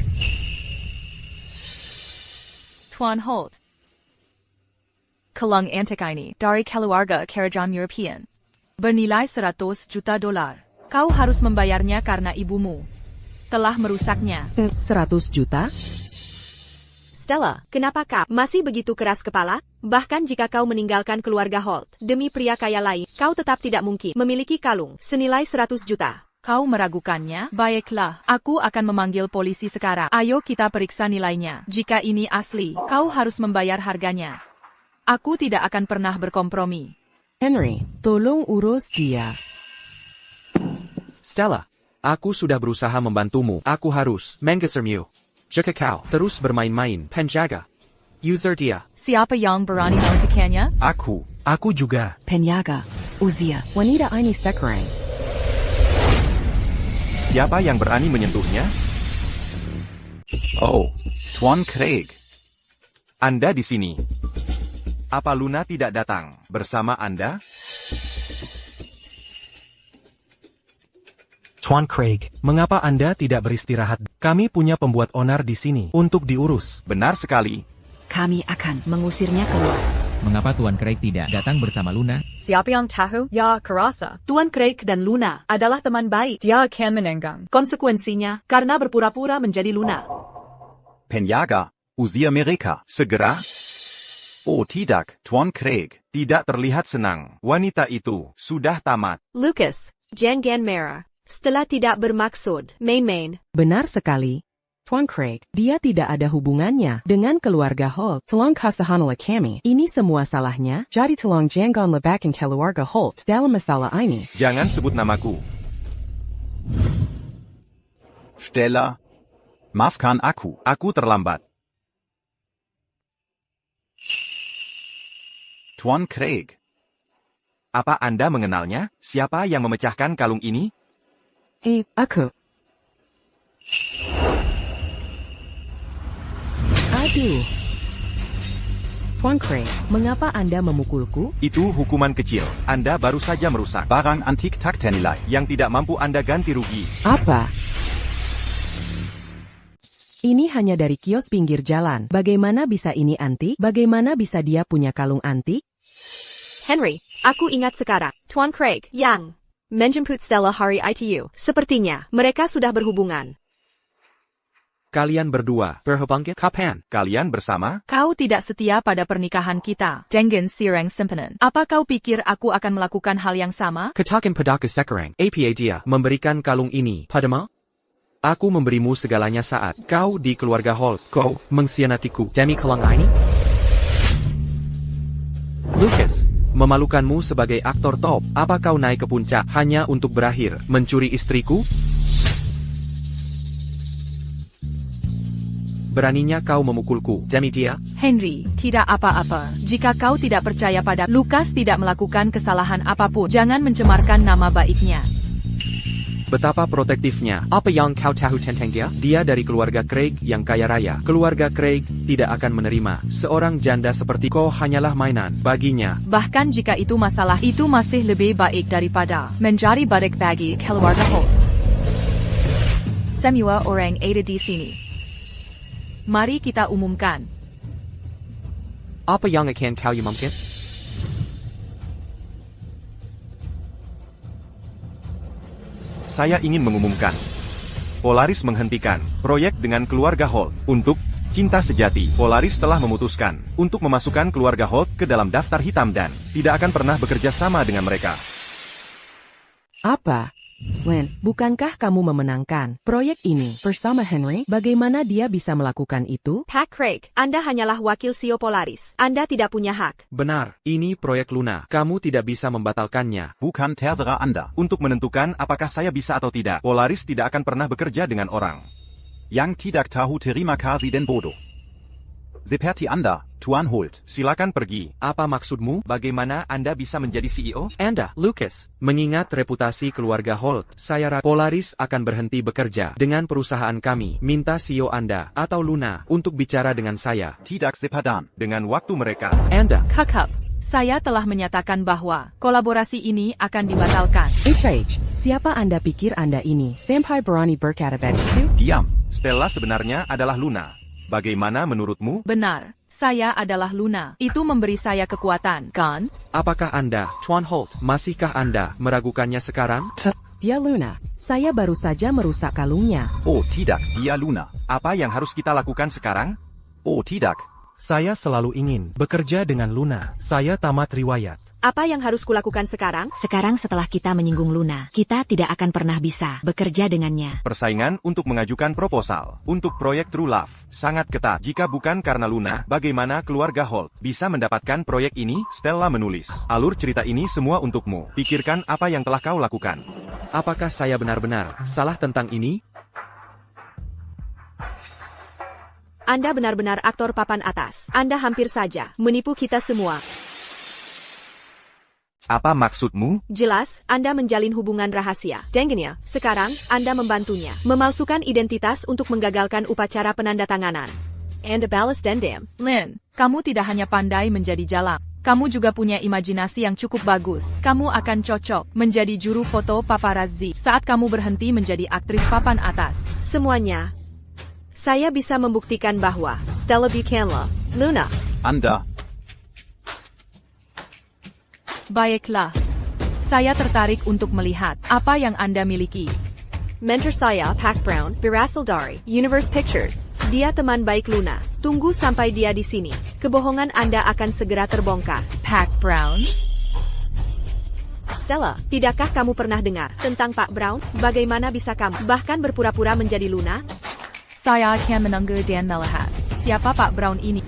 Tuan Holt. Kalung antik ini dari keluarga Kerajaan European. Bernilai 100 juta dolar. Kau harus membayarnya karena ibumu telah merusaknya. 100 juta? Stella, kenapa kau masih begitu keras kepala? Bahkan jika kau meninggalkan keluarga Holt demi pria kaya lain, kau tetap tidak mungkin memiliki kalung senilai 100 juta. Kau meragukannya? Baiklah, aku akan memanggil polisi sekarang. Ayo kita periksa nilainya. Jika ini asli, kau harus membayar harganya. Aku tidak akan pernah berkompromi. Henry, tolong urus dia. Stella, aku sudah berusaha membantumu. Aku harus menggesermu. Jika kau terus bermain-main, penjaga. User dia. Siapa yang berani melakukannya? Aku juga. Penjaga. Uzia. Wanita ini sekarang. Siapa yang berani menyentuhnya? Oh, Tuan Craig. Anda di sini. Apa Luna tidak datang bersama Anda? Tuan Craig, mengapa Anda tidak beristirahat? Kami punya pembuat onar di sini untuk diurus. Benar sekali. Kami akan mengusirnya keluar. Mengapa Tuan Craig tidak datang bersama Luna? Siapa yang tahu? Ya, kerasa. Tuan Craig dan Luna adalah teman baik. Dia akan menenggang konsekuensinya karena berpura-pura menjadi Luna. Penjaga, Uzia mereka. Segera, Oh tidak, Tuan Craig. tidak terlihat senang. Wanita itu sudah tamat. Lucas, jangan marah. Stella tidak bermaksud main-main. Benar sekali. Tuan Craig, dia tidak ada hubungannya dengan keluarga Holt. Tolong kasihanlah kami. Ini semua salahnya, jadi tolong jangan lebakan keluarga Holt dalam masalah ini. Jangan sebut namaku. Stella, maafkan aku. Aku terlambat. Tuan Craig. Apa Anda mengenalnya? Siapa yang memecahkan kalung ini? Aku. Aduh. Tuan Craig, mengapa Anda memukulku? Itu hukuman kecil. Anda baru saja merusak. Barang antik tak ternilai. Yang tidak mampu Anda ganti rugi. Apa? Ini hanya dari kios pinggir jalan. Bagaimana bisa ini antik? Bagaimana bisa dia punya kalung antik? Henry, aku ingat sekarang. Tuan Craig yang menjemput Stella hari itu. Sepertinya mereka sudah berhubungan. Kalian berdua berhubungan kapan? Kalian bersama? Kau tidak setia pada pernikahan kita. Dengan sirang simpanan. Apa kau pikir aku akan melakukan hal yang sama? Katakan padaku sekarang. Apa dia memberikan kalung ini padamu? Aku memberimu segalanya saat kau di keluarga Holt. Kau mengkhianatiku demi kalung ini? Lucas, memalukanmu sebagai aktor top. Apa kau naik ke puncak hanya untuk berakhir mencuri istriku? Beraninya kau memukulku demi dia? Henry, tidak apa-apa. Jika kau tidak percaya pada Lucas tidak melakukan kesalahan apapun, jangan mencemarkan nama baiknya. Betapa protektifnya. Apa yang kau tahu tentang dia? Dia dari keluarga Craig yang kaya raya. Keluarga Craig tidak akan menerima seorang janda seperti kau hanyalah mainan baginya. Bahkan jika itu masalah, itu masih lebih baik daripada menjadi budak bagi keluarga Holt. Semua orang ada di sini. Mari kita umumkan. Apa yang akan kau umumkan? Saya ingin mengumumkan. Polaris menghentikan proyek dengan keluarga Holt untuk cinta sejati. Polaris telah memutuskan untuk memasukkan keluarga Holt ke dalam daftar hitam dan tidak akan pernah bekerja sama dengan mereka. Apa? Lynn, bukankah kamu memenangkan proyek ini bersama Henry? Bagaimana dia bisa melakukan itu? Pak Craig, Anda hanyalah wakil CEO Polaris. Anda tidak punya hak. Benar, ini proyek Luna. Kamu tidak bisa membatalkannya. Bukan terserah Anda. Untuk menentukan apakah saya bisa atau tidak, Polaris tidak akan pernah bekerja dengan orang. Yang tidak tahu terima kasih dan bodoh. Seperti Anda, Tuan Holt. Silakan pergi. Apa maksudmu? Bagaimana Anda bisa menjadi CEO? Anda, Lucas, mengingat reputasi keluarga Holt, saya rasa Polaris akan berhenti bekerja dengan perusahaan kami. Minta CEO Anda atau Luna untuk bicara dengan saya. Tidak sepadan. Dengan waktu mereka. Anda, Kakak, saya telah menyatakan bahwa kolaborasi ini akan dibatalkan. Siapa Anda pikir Anda ini? Sampai berani berkata begitu? Diam. Stella sebenarnya adalah Luna. Bagaimana menurutmu? Benar, saya adalah Luna. Itu memberi saya kekuatan, kan? apakah Anda, Tuan Holt, masihkah Anda meragukannya sekarang? Dia Luna. Saya baru saja merusak kalungnya. Oh tidak, dia Luna. Apa yang harus kita lakukan sekarang? Oh tidak. Saya selalu ingin bekerja dengan Luna. Saya tamat riwayat. Apa yang harus kulakukan sekarang? Sekarang setelah kita menyinggung Luna, kita tidak akan pernah bisa bekerja dengannya. Persaingan untuk mengajukan proposal untuk proyek True Love sangat ketat. Jika bukan karena Luna, bagaimana keluarga Holt bisa mendapatkan proyek ini? Stella menulis. Alur cerita ini semua untukmu. Pikirkan apa yang telah kau lakukan. Apakah saya benar-benar salah tentang ini? Anda benar-benar aktor papan atas. Anda hampir saja menipu kita semua. Apa maksudmu? Jelas, Anda menjalin hubungan rahasia. Dengannya, sekarang, Anda membantunya. Memalsukan identitas untuk menggagalkan upacara penandatanganan. Anda balas dendam. Lynn, kamu tidak hanya pandai menjadi jalang. Kamu juga punya imajinasi yang cukup bagus. Kamu akan cocok menjadi juru foto paparazzi saat kamu berhenti menjadi aktris papan atas. Semuanya. Saya bisa membuktikan bahwa Stella bukanlah Luna. Anda. Baiklah. Saya tertarik untuk melihat apa yang Anda miliki. Mentor saya, Pak Brown, berasal dari Universe Pictures. Dia teman baik Luna. Tunggu sampai dia di sini. Kebohongan Anda akan segera terbongkar. Pak Brown? Stella, tidakkah kamu pernah dengar tentang Pak Brown? Bagaimana bisa kamu bahkan berpura-pura menjadi Luna? Saya akan menunggu dan melihat siapa Pak Brown ini.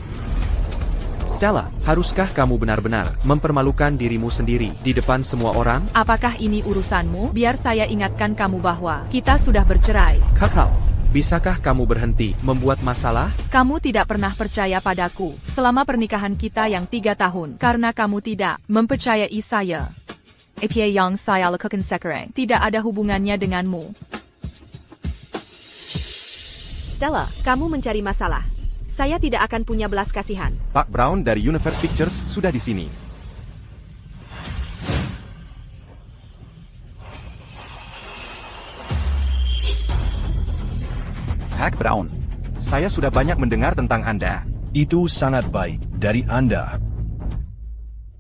Stella, haruskah kamu benar-benar mempermalukan dirimu sendiri di depan semua orang? Apakah ini urusanmu? Biar saya ingatkan kamu bahwa kita sudah bercerai. Kakak, bisakah kamu berhenti membuat masalah? Kamu tidak pernah percaya padaku selama pernikahan kita yang 3 tahun karena kamu tidak mempercayai saya. Apa yang saya lakukan sekarang tidak ada hubungannya denganmu. Stella, kamu mencari masalah. Saya tidak akan punya belas kasihan. Pak Brown dari Universe Pictures sudah di sini. Pak Brown. Saya sudah banyak mendengar tentang Anda. Itu sangat baik dari Anda.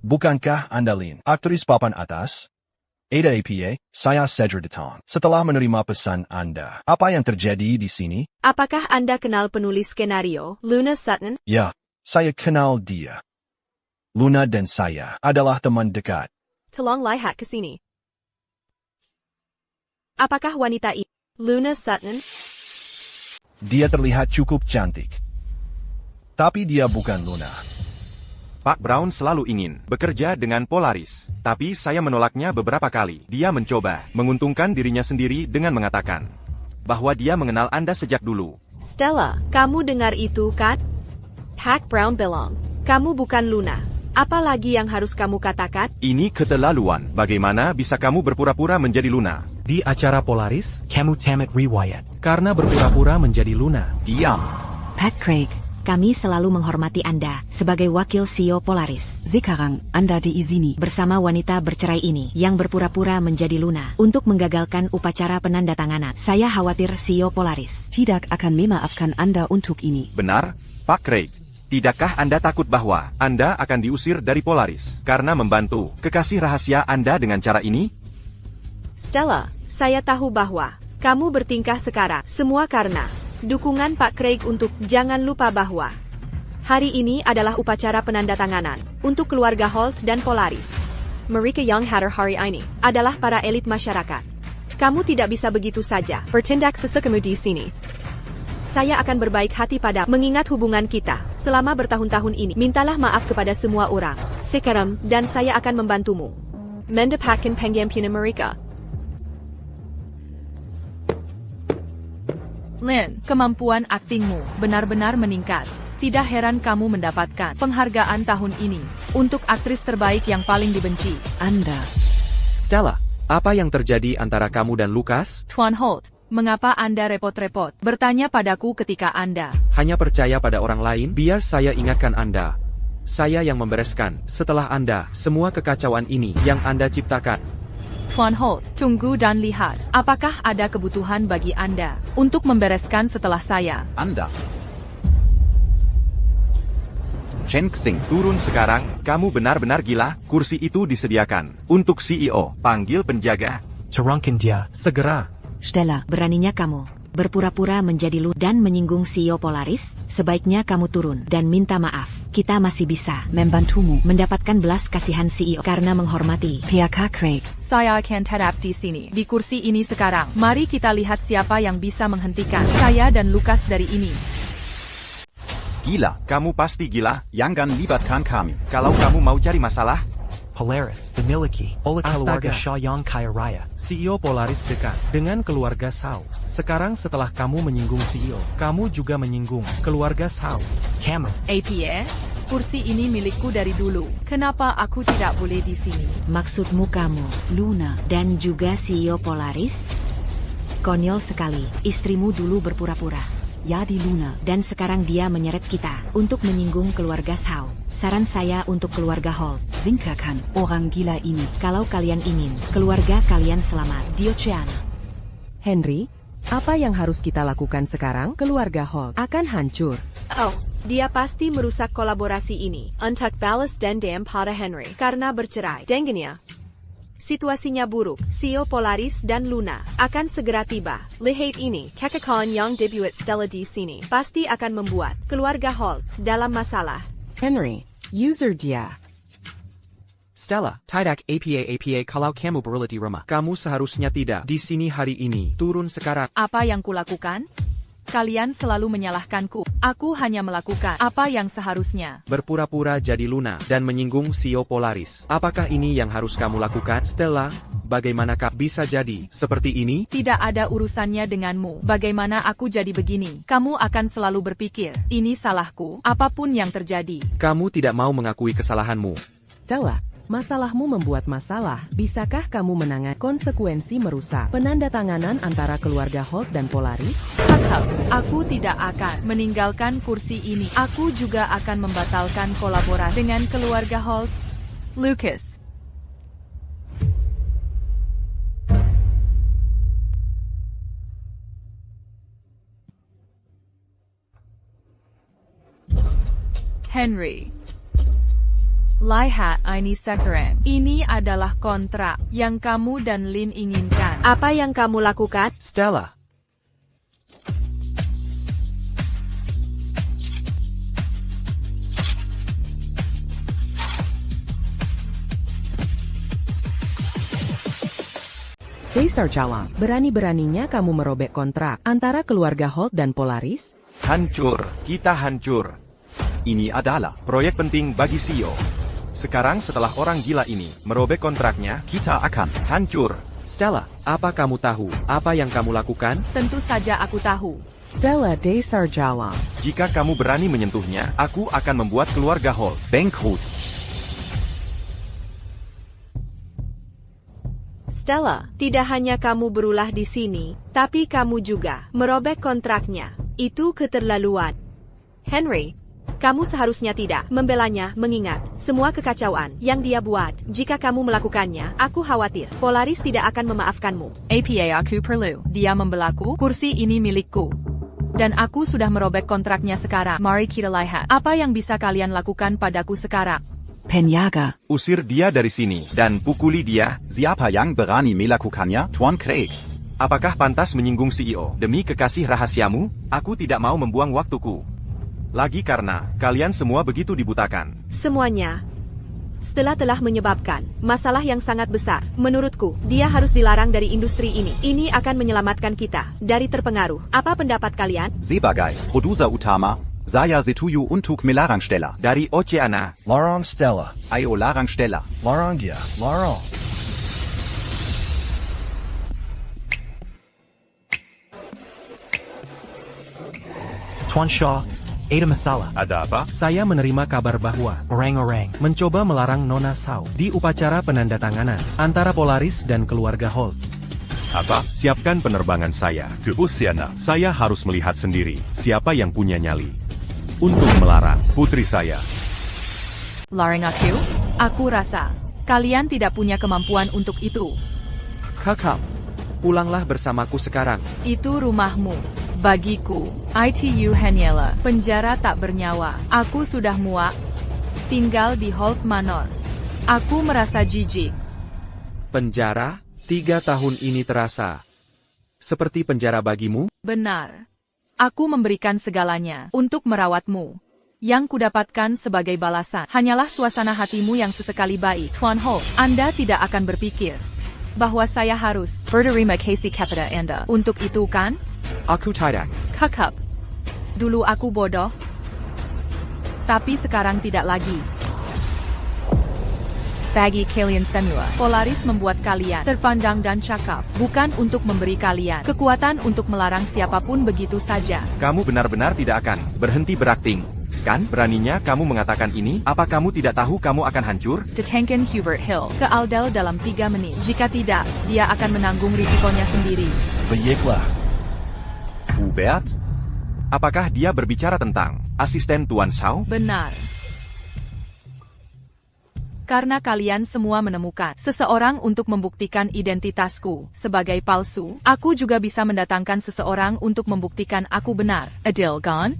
Bukankah Anda Lynn, aktris papan atas? Ada APA, saya Cedric Detong. Setelah menerima pesan Anda, apa yang terjadi di sini? Apakah Anda kenal penulis skenario, Luna Sutton? Ya, saya kenal dia. Luna dan saya adalah teman dekat. Tolong lihat ke sini. Apakah wanita ini Luna Sutton? Dia terlihat cukup cantik. Tapi dia bukan Luna. Pak Brown selalu ingin bekerja dengan Polaris, tapi saya menolaknya beberapa kali. Dia mencoba menguntungkan dirinya sendiri dengan mengatakan bahwa dia mengenal Anda sejak dulu. Stella, kamu dengar itu kan? Pak Brown bilang, kamu bukan Luna. Apa lagi yang harus kamu katakan? Ini keterlaluan. Bagaimana bisa kamu berpura-pura menjadi Luna? Di acara Polaris, kamu tamat riwayat karena berpura-pura menjadi Luna. Diam. Pat Craig, kami selalu menghormati Anda sebagai wakil CEO Polaris. Sekarang, Anda diizini bersama wanita bercerai ini yang berpura-pura menjadi Luna untuk menggagalkan upacara penandatanganan. Saya khawatir CEO Polaris tidak akan memaafkan Anda untuk ini. Benar, Pak Craig. Tidakkah Anda takut bahwa Anda akan diusir dari Polaris karena membantu kekasih rahasia Anda dengan cara ini? Stella, saya tahu bahwa kamu bertingkah sekarang semua karena dukungan Pak Craig untuk jangan lupa bahwa hari ini adalah upacara penandatanganan untuk keluarga Holt dan Polaris. Mereka yang hadir hari ini adalah para elit masyarakat. Kamu tidak bisa begitu saja bertindak sesukamu di sini. Saya akan berbaik hati pada mengingat hubungan kita selama bertahun-tahun ini. Mintalah maaf kepada semua orang sekarang dan saya akan membantumu mendapatkan pengampunan mereka. Lin, kemampuan aktingmu benar-benar meningkat. Tidak heran kamu mendapatkan penghargaan tahun ini untuk aktris terbaik yang paling dibenci. Anda. Stella, apa yang terjadi antara kamu dan Lucas? Tuan Holt, mengapa Anda repot-repot bertanya padaku ketika Anda Hanya percaya pada orang lain? Biar saya ingatkan Anda. Saya yang membereskan setelah Anda semua kekacauan ini yang Anda ciptakan. Tuan Holt, tunggu dan lihat. Apakah ada kebutuhan bagi Anda untuk membereskan setelah saya? Anda. Chen Xing. Turun sekarang, kamu benar-benar gila, kursi itu disediakan untuk CEO. Panggil penjaga. Turunkan dia, segera. Stella, beraninya kamu berpura-pura menjadi Luna dan menyinggung CEO Polaris? Sebaiknya kamu turun dan minta maaf. Kita masih bisa membantumu mendapatkan belas kasihan CEO karena menghormati PK Craig. Saya akan tetap di sini, di kursi ini sekarang. Mari kita lihat siapa yang bisa menghentikan saya dan Lucas dari ini. Gila. Kamu pasti gila. Jangan libatkan kami. Kalau kamu mau cari masalah, Polaris, dimiliki oleh keluarga Shaw yang kaya raya. CEO Polaris dekat dengan keluarga Shaw. Sekarang setelah kamu menyinggung CEO, kamu juga menyinggung keluarga Shaw. Kamu. APA, kursi ini milikku dari dulu. Kenapa aku tidak boleh di sini? Maksudmu kamu, Luna, dan juga CEO Polaris? Konyol sekali, istrimu dulu berpura-pura jadi Luna, dan sekarang dia menyeret kita untuk menyinggung keluarga Shaw. Saran saya untuk keluarga Holt, singkirkan orang gila ini. Kalau kalian ingin keluarga kalian selamat di Oceana. Henry, apa yang harus kita lakukan sekarang? Keluarga Holt akan hancur. Oh, dia pasti merusak kolaborasi ini untuk balas dendam pada Henry karena bercerai dengannya. Situasinya buruk, CEO Polaris dan Luna akan segera tiba. Lihat ini, kekacauan yang dibuat Stella di sini pasti akan membuat keluarga Holt dalam masalah. Henry, user dia. Stella, tidak APA kalau kamu berada di rumah. Kamu seharusnya tidak di sini hari ini. Turun sekarang. Apa yang kulakukan? Kalian selalu menyalahkanku. Aku hanya melakukan apa yang seharusnya. Berpura-pura jadi Luna dan menyinggung CEO Polaris. Apakah ini yang harus kamu lakukan? Stella, bagaimanakah bisa jadi seperti ini? Tidak ada urusannya denganmu. Bagaimana aku jadi begini? Kamu akan selalu berpikir, ini salahku, apapun yang terjadi. Kamu tidak mau mengakui kesalahanmu. Stella, masalahmu membuat masalah. Bisakah kamu menangani konsekuensi merusak penandatanganan antara keluarga Holt dan Polaris? Aku tidak akan meninggalkan kursi ini. Aku juga akan membatalkan kolaborasi dengan keluarga Holt. Lucas. Henry. Lihat ini sekarang. Ini adalah kontrak yang kamu dan Lin inginkan. Apa yang kamu lakukan? Stella. Dasar Jalang, berani-beraninya kamu merobek kontrak antara keluarga Holt dan Polaris? hancur. Kita hancur. Ini adalah proyek penting bagi CEO. Sekarang setelah orang gila ini merobek kontraknya, Kita akan hancur. Stella, apa kamu tahu apa yang kamu lakukan? Tentu saja aku tahu. Stella Dasar Jalang. Jika kamu berani menyentuhnya, aku akan membuat keluarga Holt bangkrut. Stella, tidak hanya kamu berulah di sini, tapi kamu juga merobek kontraknya. Itu keterlaluan. Henry, kamu seharusnya tidak membelanya mengingat semua kekacauan yang dia buat. Jika kamu melakukannya, aku khawatir Polaris tidak akan memaafkanmu. APA aku perlu. Dia membelaku, kursi ini milikku. Dan aku sudah merobek kontraknya sekarang. Mari kita lihat apa yang bisa kalian lakukan padaku sekarang. Penjaga. Usir dia dari sini dan pukuli dia. Siapa yang berani melakukannya, Tuan Craig? Apakah pantas menyinggung CEO? Demi kekasih rahasiamu, aku tidak mau membuang waktuku. Lagi karena kalian semua begitu dibutakan. Semuanya. setelah telah menyebabkan masalah yang sangat besar. Menurutku, dia harus dilarang dari industri ini. Ini akan menyelamatkan kita dari terpengaruh. Apa pendapat kalian? Sebagai Producer utama, saya setuju untuk melarang Stella. Dari Oceana, Larang Stella. Ayo larang Stella. Larang dia. Larang. Tuan Shaw, ada masalah. ada apa? Saya menerima kabar bahwa Orang-orang. mencoba melarang Nona Sao di upacara penandatanganan antara Polaris dan keluarga Holt. Apa? Siapkan penerbangan saya ke Oceana. Saya harus melihat sendiri siapa yang punya nyali untuk melarang putri saya. Larang aku? Aku rasa kalian tidak punya kemampuan untuk itu. Kakak, pulanglah bersamaku sekarang. Itu rumahmu. Bagiku, ITU hanyalah penjara tak bernyawa. Aku sudah muak tinggal di Holt Manor. Aku merasa jijik. Penjara, 3 tahun ini terasa seperti penjara bagimu? Benar. Aku memberikan segalanya untuk merawatmu. Yang kudapatkan sebagai balasan hanyalah suasana hatimu yang sesekali baik. Tuan Holt, Anda tidak akan berpikir bahwa saya harus berterima kasih kepada Anda untuk itu, kan? Aku tidak. Kakak, dulu aku bodoh, tapi sekarang tidak lagi. Bagi kalian semua, Polaris membuat kalian terpandang dan cakap, bukan untuk memberi kalian kekuatan untuk melarang siapapun begitu saja. Kamu benar-benar tidak akan berhenti berakting, kan? Beraninya kamu mengatakan ini? Apa kamu tidak tahu kamu akan hancur? Detenkan Hubert Hill ke Aldel dalam 3 menit. Jika tidak, dia akan menanggung risikonya sendiri. Baiklah. Hubert? Apakah dia berbicara tentang asisten Tuan Sao? Benar. Karena kalian semua menemukan seseorang untuk membuktikan identitasku sebagai palsu, aku juga bisa mendatangkan seseorang untuk membuktikan aku benar. Adil, kan?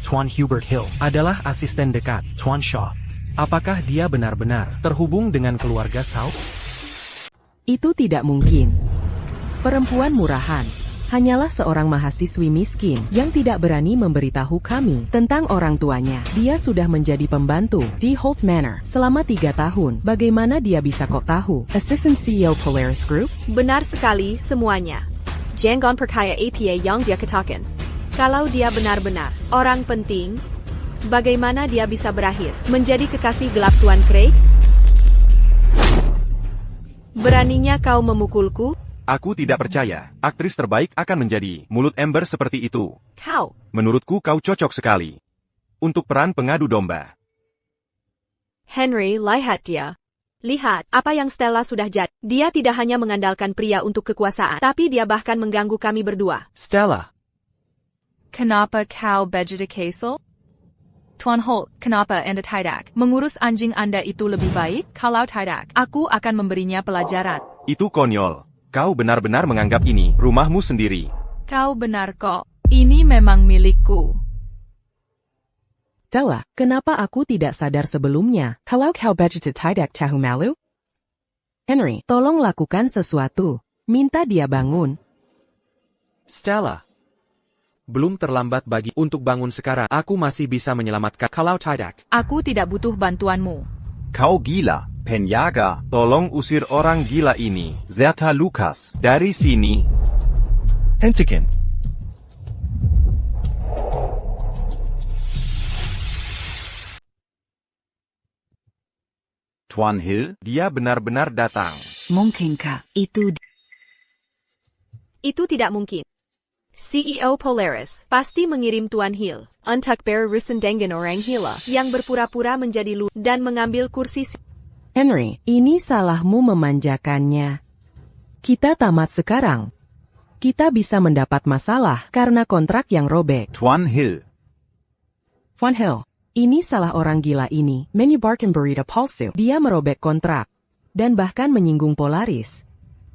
Tuan Hubert Hill. Adalah asisten dekat Tuan Shaw. Apakah dia benar-benar terhubung dengan keluarga Sao? Itu tidak mungkin. Perempuan murahan. Hanyalah seorang mahasiswi miskin yang tidak berani memberitahu kami tentang orang tuanya. Dia sudah menjadi pembantu di Holt Manor selama 3 tahun. Bagaimana dia bisa kok tahu? Assistant CEO Polaris Group? Benar sekali semuanya. Jangan percaya apa yang dia katakan. Kalau dia benar-benar orang penting, bagaimana dia bisa berakhir menjadi kekasih gelap Tuan Craig? Beraninya kau memukulku? Aku tidak percaya. Aktris terbaik akan menjadi mulut ember seperti itu. Kau. Menurutku kau cocok sekali untuk peran pengadu domba. Henry, lihat dia. Lihat, apa yang Stella sudah jadi. Dia tidak hanya mengandalkan pria untuk kekuasaan, tapi dia bahkan mengganggu kami berdua. Stella, Kenapa kau begitu kesal? Tuan Holt, kenapa Anda tidak mengurus anjing Anda itu lebih baik? Kalau tidak, aku akan memberinya pelajaran. Itu konyol. Kau benar-benar menganggap ini rumahmu sendiri. Kau benar kok. Ini memang milikku. Stella, kenapa aku tidak sadar sebelumnya? Kalau kau begitu tidak tahu malu? Henry, tolong lakukan sesuatu. Minta dia bangun. Stella. Belum terlambat bagi untuk bangun sekarang. Aku masih bisa menyelamatkan. Kalau tidak, Aku tidak butuh bantuanmu. Kau gila, penjaga. Tolong usir orang gila ini Zerta Lucas. dari sini. Hentikan. Tuan Hill? Dia benar-benar datang. Mungkinkah itu Itu tidak mungkin. CEO Polaris pasti mengirim Tuan Hill untuk berurusan dengan orang gila yang berpura-pura menjadi lu dan mengambil kursi. Henry, ini salahmu memanjakannya. Kita tamat sekarang. Kita bisa mendapat masalah karena kontrak yang robek. Tuan Hill. Tuan Hill, ini salah orang gila ini. Menyebarkan berita palsu. Dia merobek kontrak. Dan bahkan menyinggung Polaris.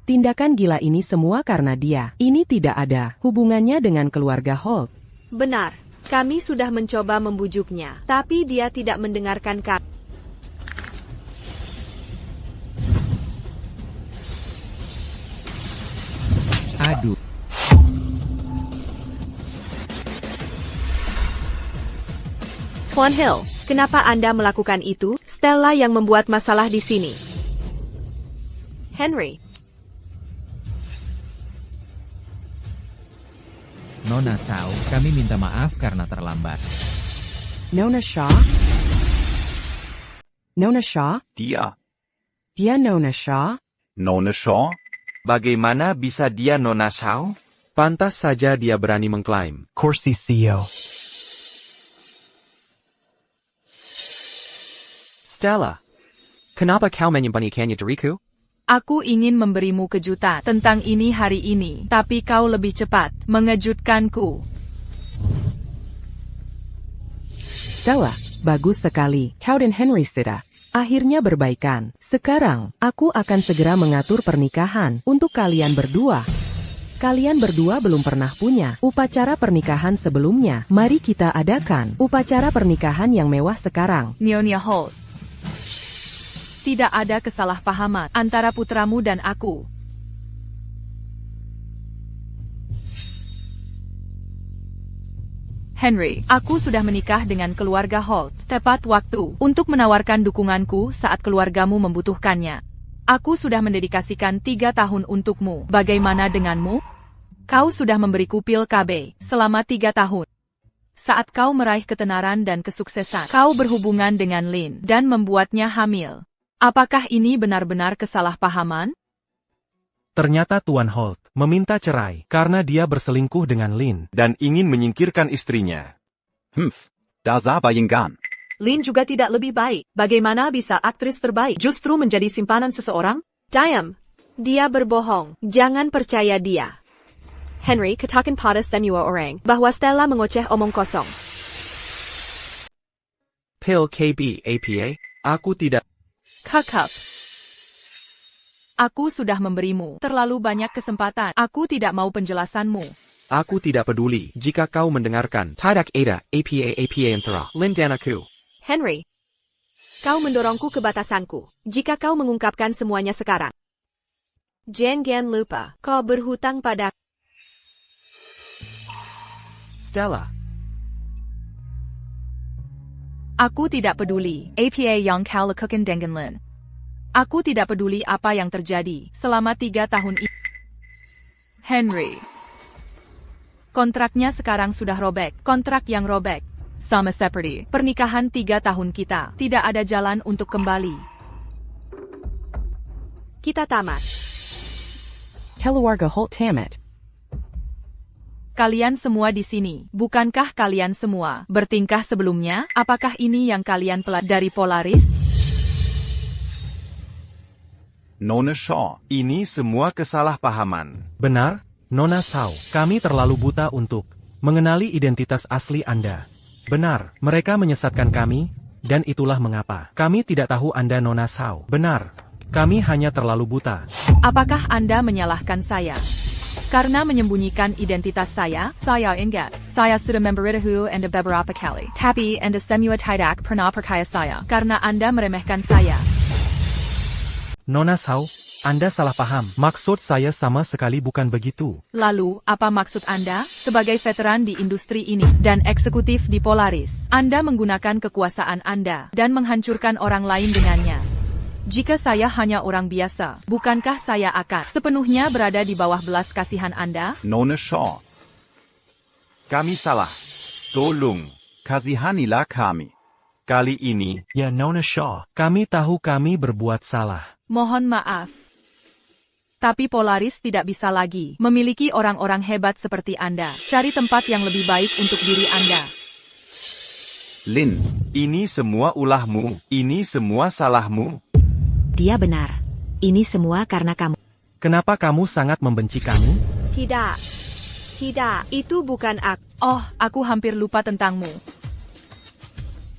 Tindakan gila ini semua karena dia. Ini tidak ada hubungannya dengan keluarga Holt. Benar, kami sudah mencoba membujuknya, tapi dia tidak mendengarkan kami. Aduh. Tuan Hill, Kenapa Anda melakukan itu? Stella yang membuat masalah di sini. Henry. Nona Sao, kami minta maaf karena terlambat. Nona Shaw? Nona Shaw? Dia. Dia Nona Shaw? Nona Shaw? Bagaimana bisa dia Nona Sao? Pantas saja dia berani mengklaim. Corsi CEO. Stella, kenapa kau menyimpan dariku? Aku ingin memberimu kejutan tentang ini hari ini, tapi kau lebih cepat mengejutkanku. Stella, bagus sekali. Kau dan Henry sudah akhirnya berbaikan. Sekarang, aku akan segera mengatur pernikahan untuk kalian berdua. Kalian berdua belum pernah punya upacara pernikahan sebelumnya. Mari kita adakan upacara pernikahan yang mewah sekarang. Nyonya Holt. Tidak ada kesalahpahaman antara putramu dan aku. Henry, aku sudah menikah dengan keluarga Holt. Tepat waktu untuk menawarkan dukunganku saat keluargamu membutuhkannya. Aku sudah mendedikasikan 3 tahun untukmu. Bagaimana denganmu? Kau sudah memberiku pil KB selama 3 tahun. Saat kau meraih ketenaran dan kesuksesan, kau berhubungan dengan Lin dan membuatnya hamil. Apakah ini benar-benar kesalahpahaman? Ternyata Tuan Holt meminta cerai karena dia berselingkuh dengan Lin. Dan ingin menyingkirkan istrinya. Da sah Bayingan. Lin juga tidak lebih baik. Bagaimana bisa aktris terbaik justru menjadi simpanan seseorang? Diam. Dia berbohong. Jangan percaya dia. Henry, katakan pada semua orang bahwa Stella mengoceh omong kosong. Pil KB APA? Aku tidak. Kakak. Aku sudah memberimu terlalu banyak kesempatan. Aku tidak mau penjelasanmu. Aku tidak peduli jika kau mendengarkan. Tidak ada APA antara Lin dan aku. Henry. Kau mendorongku ke batasanku. Jika kau mengungkapkan semuanya sekarang. Jangan lupa, kau berhutang pada Stella. Aku tidak peduli APA yang kau lakukan dengan Lin. Aku tidak peduli apa yang terjadi selama 3 tahun ini. Henry. Kontraknya sekarang sudah robek. Kontrak yang robek. Sama seperti pernikahan 3 tahun kita. Tidak ada jalan untuk kembali. Kita tamat. Keluarga Holt tamat. Kalian semua di sini, bukankah kalian semua bertingkah sebelumnya? Apakah ini yang kalian pelajari dari Polaris? Nona Shaw. Ini semua kesalahpahaman. Benar, Nona Sao, kami terlalu buta untuk mengenali identitas asli Anda. Benar, mereka menyesatkan kami, dan itulah mengapa kami tidak tahu Anda Nona Sao. Benar, kami hanya terlalu buta. Apakah Anda menyalahkan saya? Karena menyembunyikan identitas saya ingat. Saya sudah memberitahu Anda beberapa kali. Tapi Anda semua tidak pernah percaya saya. Karena Anda meremehkan saya. Nona Sao, Anda salah paham. Maksud saya sama sekali bukan begitu. Lalu, apa maksud Anda? Sebagai veteran di industri ini dan eksekutif di Polaris, Anda menggunakan kekuasaan Anda dan menghancurkan orang lain dengannya. Jika saya hanya orang biasa, bukankah saya akan sepenuhnya berada di bawah belas kasihan Anda? Nona Shaw. Kami salah. Tolong. Kasihanilah kami. Kali ini, Ya Nona Shaw. Kami tahu kami berbuat salah. Mohon maaf. Tapi Polaris tidak bisa lagi memiliki orang-orang hebat seperti Anda. Cari tempat yang lebih baik untuk diri Anda. Lin. ini semua ulahmu. Ini semua salahmu. Dia benar. Ini semua karena kamu. Kenapa kamu sangat membenci kami? Tidak. Tidak, itu bukan aku. Oh, aku hampir lupa tentangmu.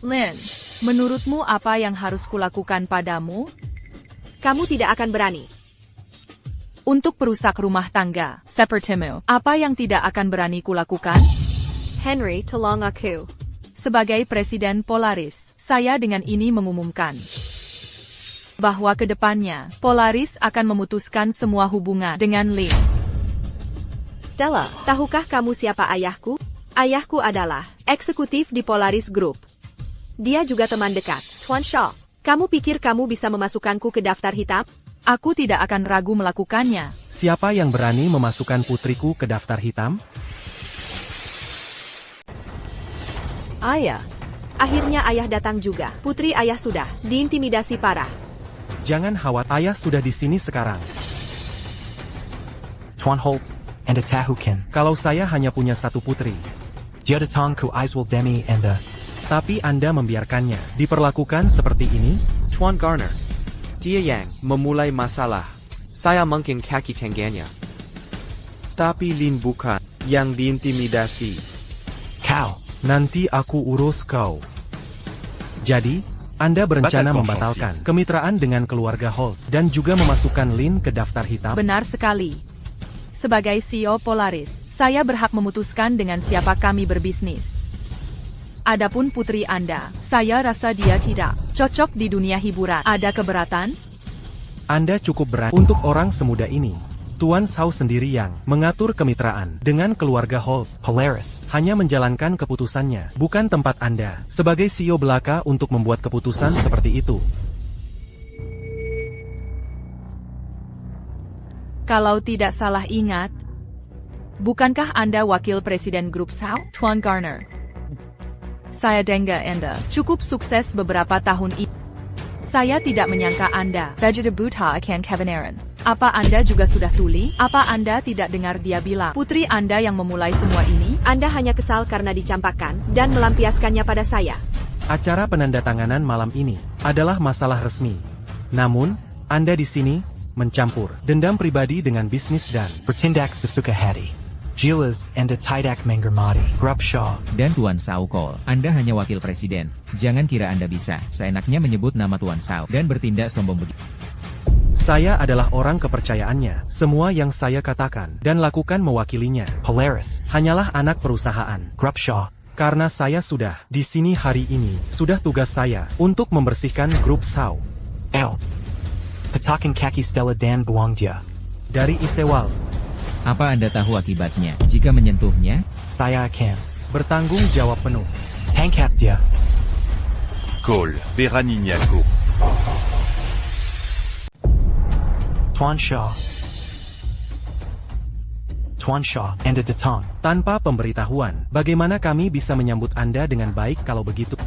Lin, menurutmu apa yang harus kulakukan padamu? Kamu tidak akan berani. Untuk perusak rumah tangga, sepertimu, apa yang tidak akan berani kulakukan? Henry, tolong aku. Sebagai Presiden Polaris, saya dengan ini mengumumkan bahwa ke depannya, Polaris akan memutuskan semua hubungan dengan Lin. Stella, tahukah kamu siapa ayahku? Ayahku adalah eksekutif di Polaris Group. Dia juga teman dekat. Tuan Shaw, kamu pikir kamu bisa memasukkanku ke daftar hitam? Aku tidak akan ragu melakukannya. Siapa yang berani memasukkan putriku ke daftar hitam? Ayah. Akhirnya ayah datang juga. Putri ayah sudah diintimidasi parah. Jangan khawatir, ayah sudah di sini sekarang. Tuan Holt, and a Tahukin. Kalau saya hanya punya satu putri. Jadatong ku Iswell Demi and the... Tapi Anda membiarkannya diperlakukan seperti ini? Tuan Garner, dia yang memulai masalah. Saya mungkin kaki tangannya. Tapi Lin bukan yang diintimidasi. Cow. Nanti aku urus kau. Jadi, Anda berencana membatalkan kemitraan dengan keluarga Holt dan juga memasukkan Lin ke daftar hitam? Benar sekali. Sebagai CEO Polaris, saya berhak memutuskan dengan siapa kami berbisnis. Adapun putri Anda, saya rasa dia tidak cocok di dunia hiburan. Ada keberatan? Anda cukup berat untuk orang semuda ini. Tuan Shaw sendiri yang mengatur kemitraan dengan keluarga Holt. Polaris hanya menjalankan keputusannya, bukan tempat Anda sebagai CEO belaka untuk membuat keputusan seperti itu. Kalau tidak salah ingat, bukankah Anda wakil presiden grup Shaw, Tuan Garner? Saya dengar Anda cukup sukses beberapa tahun ini. Saya tidak menyangka Anda Vegeta Buta akan kebenaran. Apa Anda juga sudah tuli? Apa Anda tidak dengar dia bilang, putri Anda yang memulai semua ini? Anda hanya kesal karena dicampakkan dan melampiaskannya pada saya. Acara penandatanganan malam ini adalah masalah resmi. Namun, Anda di sini mencampur dendam pribadi dengan bisnis dan bertindak sesuka hati. Gilas and a Tidak Mengermati. Grubshaw. Dan Tuan Shaw Cole, Anda hanya wakil presiden. Jangan kira Anda bisa seenaknya menyebut nama Tuan Shaw dan bertindak sombong begitu. Saya adalah orang kepercayaannya. Semua yang saya katakan dan lakukan mewakilinya. Polaris hanyalah anak perusahaan. Grubshaw. Karena saya sudah di sini hari ini, sudah tugas saya untuk membersihkan grup Shaw. L. Petakan kaki Stella dan Buangdia. Dari Isewal. Apa Anda tahu akibatnya jika menyentuhnya? Saya akan bertanggung jawab penuh. Tangkap dia. Cole, Beraniniaku. Tuan Shaw. Tuan Shaw and a Datong. Tanpa pemberitahuan, bagaimana kami bisa menyambut Anda dengan baik kalau begitu?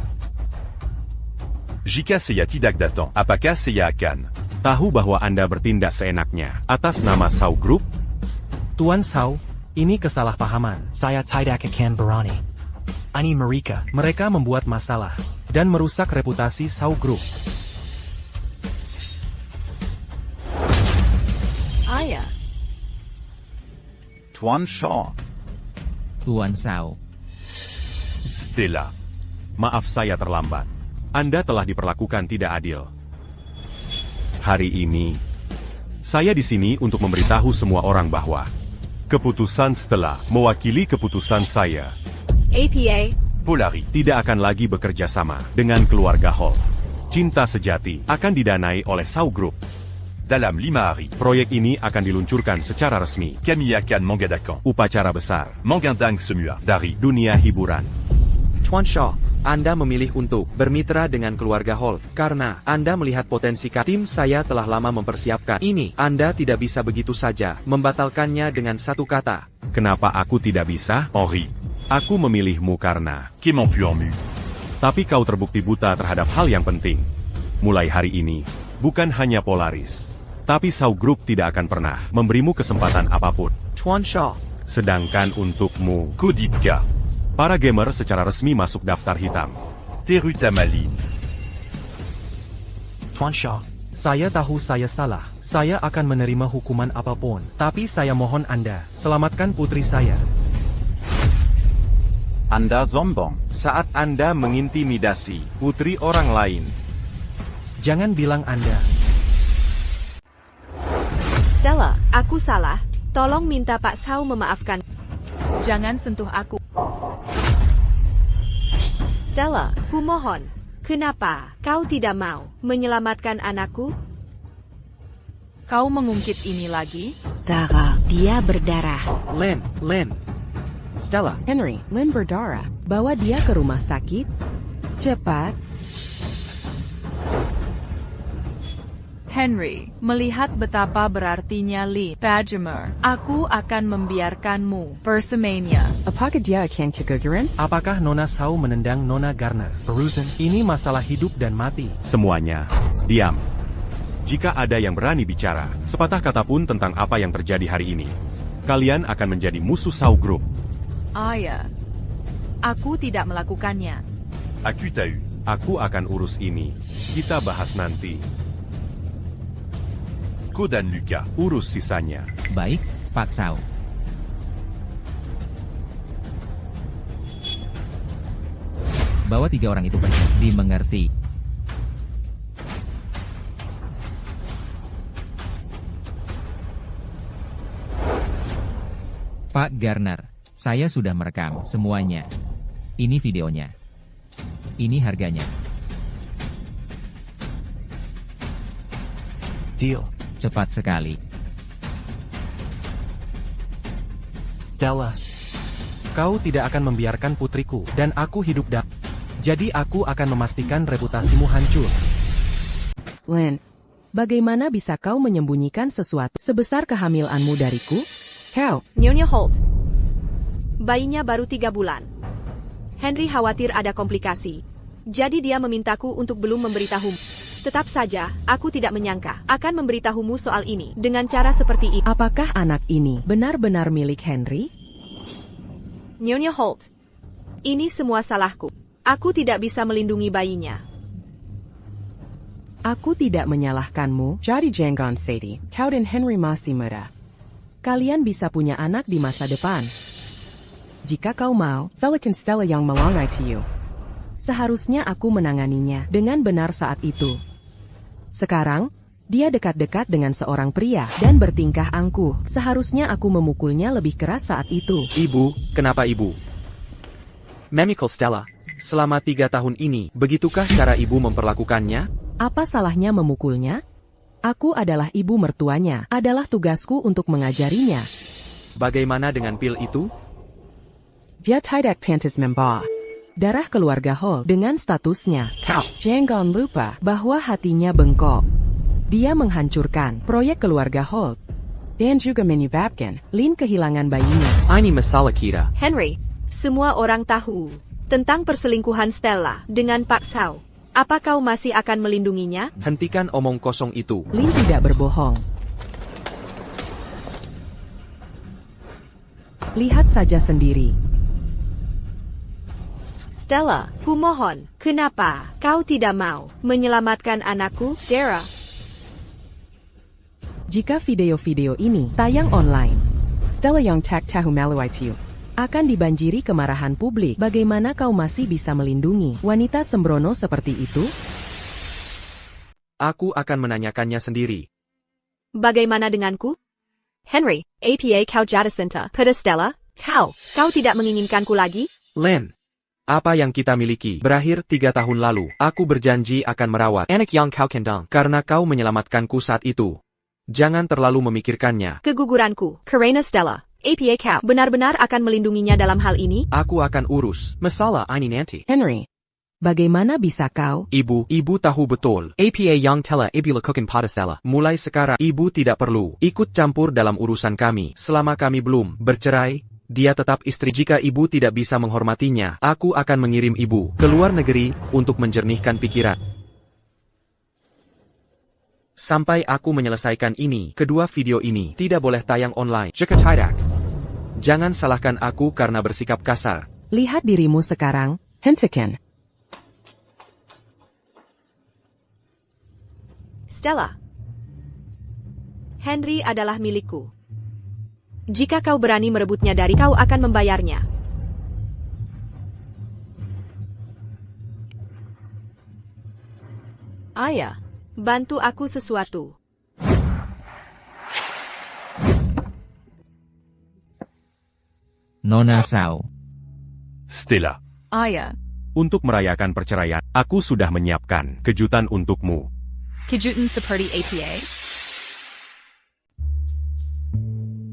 Jika saya tidak datang, apakah saya akan tahu bahwa Anda bertindak seenaknya atas nama Shaw Group? Tuan Shaw, ini kesalahpahaman. Saya tidak akan berani. Ani mereka. Mereka membuat masalah dan merusak reputasi Shaw Group. Ayah. Tuan Shaw. Tuan Shaw. Stella, maaf saya terlambat. Anda telah diperlakukan tidak adil. Hari ini, saya di sini untuk memberitahu semua orang bahwa keputusan Stella mewakili keputusan saya. APA. Polaris tidak akan lagi bekerja sama dengan keluarga Holt. Cinta sejati akan didanai oleh Shaw Group. Dalam 5 hari, proyek ini akan diluncurkan secara resmi. kami akan mengadakan Upacara besar mengandang semua dari dunia hiburan. Tuan Shaw, Anda memilih untuk bermitra dengan keluarga Holt karena Anda melihat potensi tim saya telah lama mempersiapkan ini. Anda tidak bisa begitu saja membatalkannya dengan satu kata. Kenapa aku tidak bisa? Henri, Aku memilihmu karena qui m'ont pu en mu. tapi kau terbukti buta terhadap hal yang penting. Mulai hari ini, bukan hanya Polaris, tapi Shaw Group tidak akan pernah memberimu kesempatan apapun. Tuan Shaw. Sedangkan untukmu, Kodipka, para gamer secara resmi masuk daftar hitam. Terutamaline. Tuan Shaw. Saya tahu saya salah. Saya akan menerima hukuman apapun. Tapi saya mohon Anda, selamatkan putri saya. Anda sombong. Saat Anda mengintimidasi putri orang lain. Jangan bilang Anda. Stella, aku salah. Tolong minta Pak Shaw memaafkan. Jangan sentuh aku. Stella, kumohon. Kenapa kau tidak mau menyelamatkan anakku? Kau mengungkit ini lagi? Darah, dia berdarah. Lin. Stella. Henry, Lin berdarah. Bawa dia ke rumah sakit. Cepat. Henry, melihat betapa berartinya Lee Badgemer, aku akan membiarkanmu. Persemania. Apakah dia akan keguguran? Apakah Nona Sao menendang Nona Garner? Peruzan. Ini masalah hidup dan mati. Semuanya, diam. Jika ada yang berani bicara, sepatah kata pun tentang apa yang terjadi hari ini, kalian akan menjadi musuh Sao Group. Ayah. Aku tidak melakukannya. Aku tahu. Aku akan urus ini. Kita bahas nanti. Ko dan Luca. Urus sisanya. Baik, Pak Sao. Bawa 3 orang itu pergi. Dimengerti. Pak Garner, saya sudah merekam semuanya. Ini videonya. Ini harganya. Deal. Cepat sekali. Della. Kau tidak akan membiarkan putriku dan aku hidup Jadi aku akan memastikan reputasimu hancur. Len, bagaimana bisa kau menyembunyikan sesuatu sebesar kehamilanmu dariku? Kau. Nyonya Holt. Bayinya baru 3 bulan. Henry khawatir ada komplikasi. Jadi dia memintaku untuk belum memberitahumu. Tetap saja, aku tidak menyangka akan memberitahumu soal ini dengan cara seperti ini. Apakah anak ini benar-benar milik Henry? Nyonya Holt, ini semua salahku. Aku tidak bisa melindungi bayinya. Aku tidak menyalahkanmu. Jadi jangan sedih. Kau dan Henry masih muda. Kalian bisa punya anak di masa depan. Jika kau mau, silakan Stella yang melangai to you. Seharusnya aku menanganinya dengan benar saat itu. Sekarang, dia dekat-dekat dengan seorang pria dan bertingkah angkuh. Seharusnya aku memukulnya lebih keras saat itu. Ibu, kenapa ibu? Memikul Stella, selama 3 tahun ini, begitukah cara ibu memperlakukannya? Apa salahnya memukulnya? Aku adalah ibu mertuanya. Adalah tugasku untuk mengajarinya. Bagaimana dengan pil itu? Dia tidak pantas membawa darah keluarga Hall dengan statusnya. Kau. Jangan lupa bahwa hatinya bengkok. Dia menghancurkan proyek keluarga Hall dan juga menyebabkan Lin kehilangan bayinya. Ini masalah kita. Henry, semua orang tahu tentang perselingkuhan Stella dengan Pak Sao. Apa kau masih akan melindunginya? Hentikan omong kosong itu. Lin tidak berbohong. Lihat saja sendiri. Stella, kumohon, kenapa kau tidak mau menyelamatkan anakku, Dara? Jika video-video ini tayang online, Stella yang tak tahu maluaitu akan dibanjiri kemarahan publik. Bagaimana kau masih bisa melindungi wanita sembrono seperti itu? Aku akan menanyakannya sendiri. Bagaimana denganku? Henry, apa kau jatuh cinta pada Stella? Kau tidak menginginkanku lagi? Len, apa yang kita miliki berakhir 3 tahun lalu. Aku berjanji akan merawat anak yang kau kendang karena kau menyelamatkanku saat itu. Jangan terlalu memikirkannya. Keguguranku, karena Stella. Apa kau benar-benar akan melindunginya dalam hal ini? Aku akan urus masalah ini nanti. Henry, bagaimana bisa kau? Ibu tahu betul. Apa yang telah ibu lakukan pada Stella. Mulai sekarang, ibu tidak perlu ikut campur dalam urusan kami. Selama kami belum bercerai, dia tetap istri. Jika ibu tidak bisa menghormatinya, aku akan mengirim ibu ke luar negeri untuk menjernihkan pikiran. Sampai aku menyelesaikan ini, kedua video ini tidak boleh tayang online. Jika tidak, jangan salahkan aku karena bersikap kasar. Lihat dirimu sekarang, hentikan. Stella, Henry adalah milikku. Jika kau berani merebutnya dari kau akan membayarnya. Ayah, bantu aku sesuatu. Nona Sao. Stella. Ayah. Untuk merayakan perceraian, aku sudah menyiapkan kejutan untukmu. Kejutan seperti apa?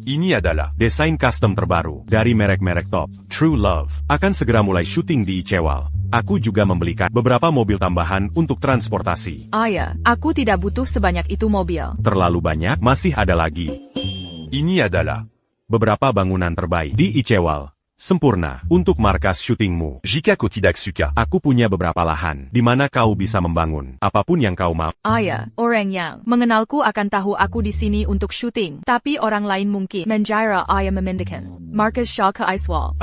Ini adalah desain custom terbaru dari merek-merek top. True Love akan segera mulai syuting di Ichewal. Aku juga membelikan beberapa mobil tambahan untuk transportasi. Ayah, aku tidak butuh sebanyak itu mobil. Terlalu banyak, masih ada lagi. Ini adalah Beberapa bangunan terbaik di Ichewal. Sempurna untuk markas syutingmu. Jika kau tidak suka, Aku punya beberapa lahan di mana kau bisa membangun apapun yang kau mau. Ayah, orang yang mengenalku akan tahu aku di sini untuk syuting. Tapi orang lain mungkin mengira ayah memindahkan markas Shaw ke Icewall.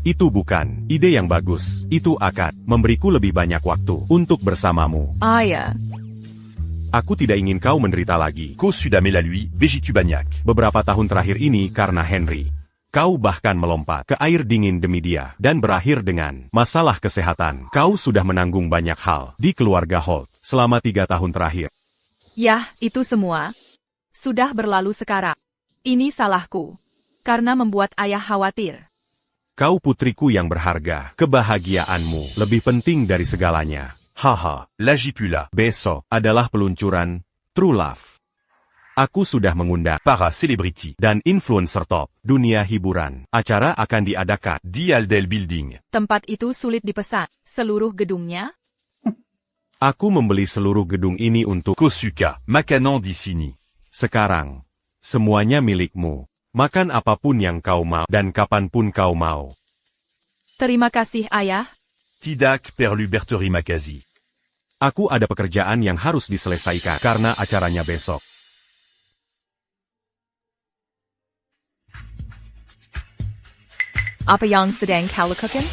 Itu bukan ide yang bagus. Itu akan memberiku lebih banyak waktu untuk bersamamu. Ayah, Aku tidak ingin kau menderita lagi. kau sudah melalui begitu banyak. Beberapa tahun terakhir ini karena Henry. Kau bahkan melompat ke air dingin demi dia, dan berakhir dengan masalah kesehatan. Kau sudah menanggung banyak hal di keluarga Holt selama 3 tahun terakhir. yah, itu semua sudah berlalu sekarang. Ini salahku. Karena membuat ayah khawatir. Kau putriku yang berharga. Kebahagiaanmu lebih penting dari segalanya. Haha, Lagipula, besok adalah peluncuran True Love. Aku sudah mengundang para celebrity, dan influencer top dunia hiburan. Acara akan diadakan di Aldel Building. Tempat itu sulit dipesan. Seluruh gedungnya? Aku membeli seluruh gedung ini untuk Kau suka makanan di sini. sekarang. Semuanya milikmu. Makan apapun yang kau mau dan kapanpun kau mau. Terima kasih ayah. Tidak perlu berterima kasih. Aku ada pekerjaan yang harus diselesaikan karena acaranya besok. Apa yang sedang kau lakukan?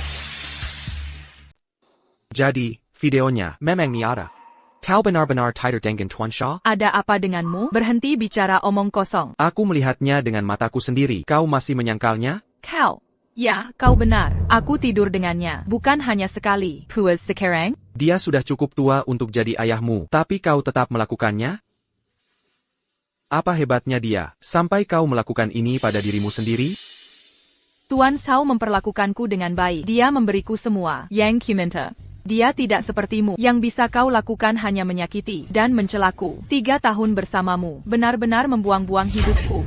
Jadi, videonya memang nyata. Kau benar-benar tidak dengan Tuan Shaw? Ada apa denganmu? Berhenti bicara omong kosong. Aku melihatnya dengan mataku sendiri. Kau masih menyangkalnya? Kau. Ya, kau benar. Aku tidur dengannya. Bukan hanya sekali. Puas sekarang? Dia sudah cukup tua untuk jadi ayahmu, tapi kau tetap melakukannya? Apa hebatnya dia, sampai kau melakukan ini pada dirimu sendiri? Tuan Shaw memperlakukanku dengan baik. Dia memberiku semua yang kuminta. Dia tidak sepertimu, yang bisa kau lakukan hanya menyakiti dan mencelaku. 3 tahun bersamamu, benar-benar membuang-buang hidupku.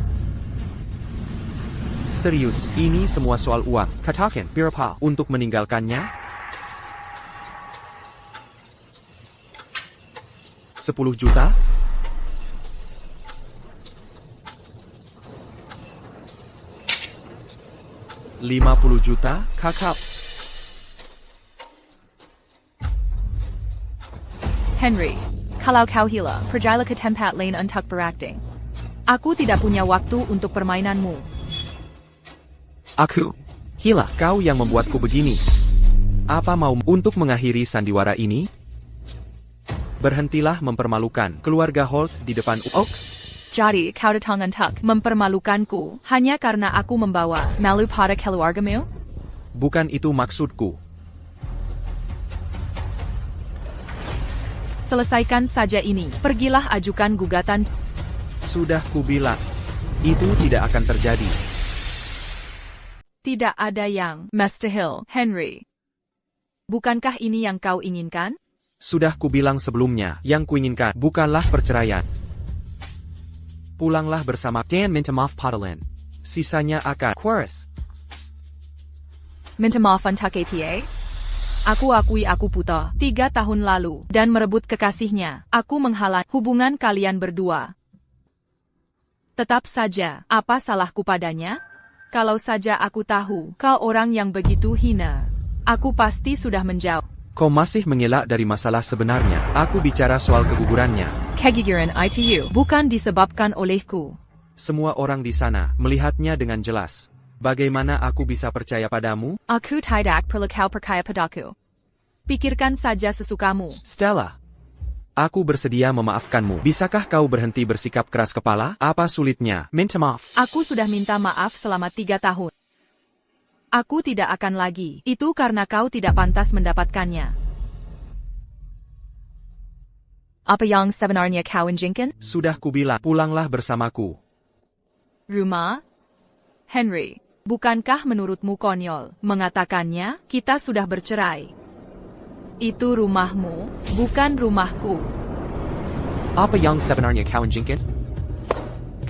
Serius, ini semua soal uang. Katakan, berapa untuk meninggalkannya? 10 juta? $50 juta, kakak. Henry, kalau kau hilang, pergilah ke tempat lain untuk berakting. Aku tidak punya waktu untuk permainanmu. Aku. Hila, kau yang membuatku begini. Apa mau untuk mengakhiri sandiwara ini? Berhentilah mempermalukan keluarga Holt di depan Oak. Jadi, kau datang untuk mempermalukanku hanya karena aku membawa malu pada keluargamu? Bukan itu maksudku. Selesaikan saja ini. Pergilah ajukan gugatan. Sudah kubilang, itu tidak akan terjadi. Tidak ada yang mustahil, Henry. Bukankah ini yang kau inginkan? Sudah kubilang sebelumnya, yang kuinginkan bukanlah perceraian. Pulanglah bersama Dan minta maaf Padalan. Sisanya akan chorus. Minta maaf untuk APA? Aku akui aku buta 3 tahun lalu dan merebut kekasihnya. Aku menghalang hubungan kalian berdua. Tetap saja, apa salahku padanya? Kalau saja aku tahu kau orang yang begitu hina, aku pasti sudah menjauh. Kau masih mengelak dari masalah sebenarnya. Aku bicara soal kegugurannya. Keguguran itu bukan disebabkan olehku. Semua orang di sana melihatnya dengan jelas. Bagaimana aku bisa percaya padamu? Aku tidak perlu kau percaya padaku. Pikirkan saja sesukamu. Stella, aku bersedia memaafkanmu. Bisakah kau berhenti bersikap keras kepala? Apa sulitnya? Minta maaf. Aku sudah minta maaf selama 3 tahun. Aku tidak akan lagi. Itu karena kau tidak pantas mendapatkannya. Apa yang sebenarnya kau inginkan? Sudah kubilang, pulanglah bersamaku. Rumah? Henry, bukankah menurutmu konyol mengatakannya, kita sudah bercerai? Itu rumahmu, bukan rumahku. Apa yang sebenarnya kau inginkan?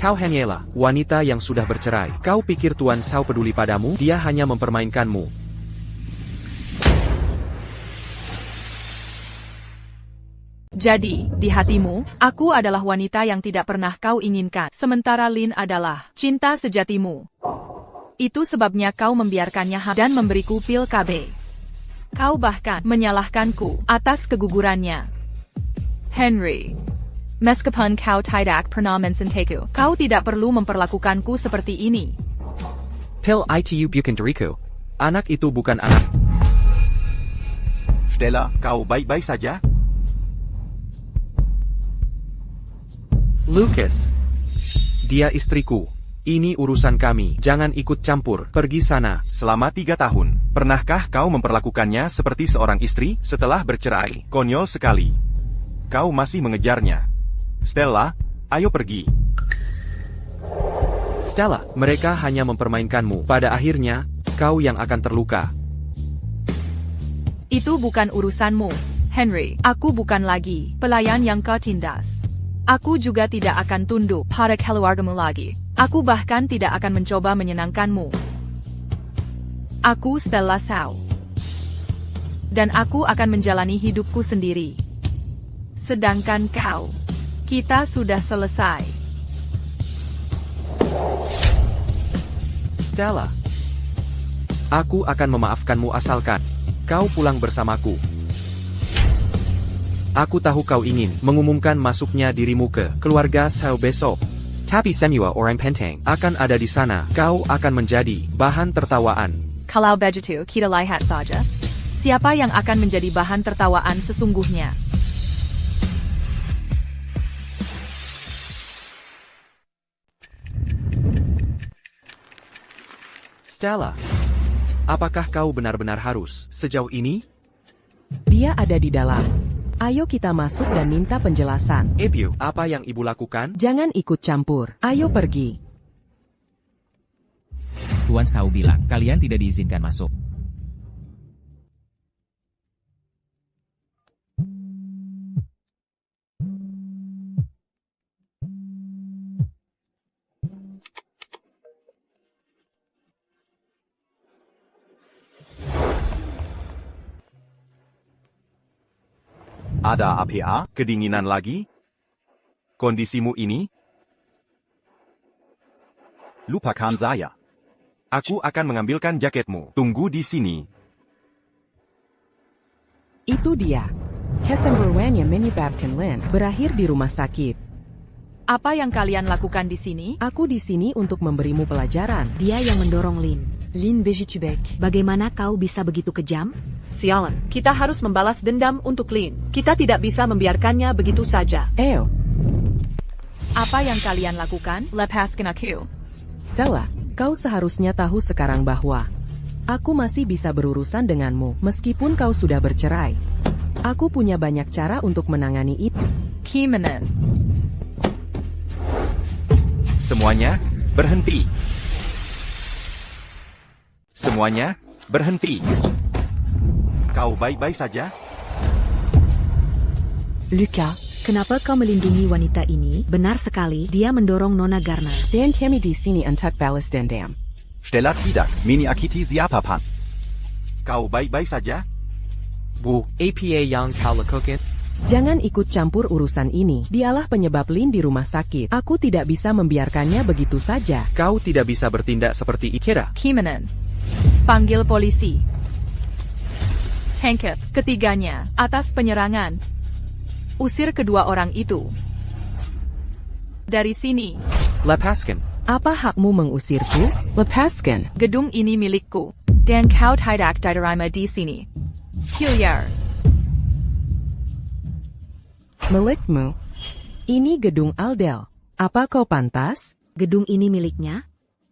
Kau hanyalah wanita yang sudah bercerai. Kau pikir Tuan Sao peduli padamu? Dia hanya mempermainkanmu. Jadi, di hatimu, aku adalah wanita yang tidak pernah kau inginkan. Sementara Lin adalah cinta sejatimu. Itu sebabnya kau membiarkannya dan memberiku pil KB. Kau bahkan menyalahkanku atas kegugurannya. Henry, meskipun kau tidak pernah mencintaku, kau tidak perlu memperlakukanku seperti ini. Pil itu bukan diriku. Anak itu bukan anak. Stella, kau baik-baik saja? Lucas. Dia istriku. Ini urusan kami. Jangan ikut campur. Pergi sana. Selama 3 tahun, pernahkah kau memperlakukannya seperti seorang istri setelah bercerai? Konyol sekali. Kau masih mengejarnya. Stella, ayo pergi. Stella, mereka hanya mempermainkanmu. Pada akhirnya, kau yang akan terluka. Itu bukan urusanmu, Henry. Aku bukan lagi pelayan yang kau tindas. Aku juga tidak akan tunduk pada keluargamu lagi. Aku bahkan tidak akan mencoba menyenangkanmu. Aku Stella Sao. Dan aku akan menjalani hidupku sendiri. Sedangkan kau, kita sudah selesai. Stella, aku akan memaafkanmu asalkan kau pulang bersamaku. Aku tahu kau ingin mengumumkan masuknya dirimu ke keluarga Sao besok. Tapi semua orang penting akan ada di sana. Kau akan menjadi bahan tertawaan. Kalau begitu, kita lihat saja. Siapa yang akan menjadi bahan tertawaan sesungguhnya? Stella, apakah kau benar-benar harus sejauh ini? Dia ada di dalam. Ayo kita masuk dan minta penjelasan. Ibu, apa yang ibu lakukan? Jangan ikut campur. Ayo pergi. Tuan Sao bilang, kalian tidak diizinkan masuk. Ada APA? Kedinginan lagi? Kondisimu ini? Lupakan saya. Aku akan mengambilkan jaketmu. Tunggu di sini. Itu dia. Kesembuhan yang menyebabkan Lin berakhir di rumah sakit. Apa yang kalian lakukan di sini? Aku di sini untuk memberimu pelajaran. Dia yang mendorong Lin. Lin Bejitubek. Bagaimana kau bisa begitu kejam? Sialan, kita harus membalas dendam untuk Lin. Kita tidak bisa membiarkannya begitu saja. Apa yang kalian lakukan? Lepaskan aku. Stella, kau seharusnya tahu sekarang bahwa aku masih bisa berurusan denganmu meskipun kau sudah bercerai. Aku punya banyak cara untuk menangani itu. Kimanan. Semuanya, berhenti. Semuanya, berhenti. Kau baik-baik saja? Luca, kenapa kau melindungi wanita ini? Benar sekali, dia mendorong Nona Garner. Dan kami di sini untuk balas dendam. Stella tidak, Mini Akiti siapa pan? Kau baik-baik saja? Bu, APA yang kau lakukan? Jangan ikut campur urusan ini. Dialah penyebab Lin di rumah sakit. Aku tidak bisa membiarkannya begitu saja. Kau tidak bisa bertindak seperti Ikira. Kimanan. Panggil polisi. Tangkap ketiganya atas penyerangan. Usir kedua orang itu dari sini. Lepaskan. Apa hakmu mengusirku? Lepaskan. Gedung ini milikku, dan kau tidak diterima di sini. Hilliard. Milikmu? Ini gedung Aldel. Apa kau pantas? Gedung ini miliknya?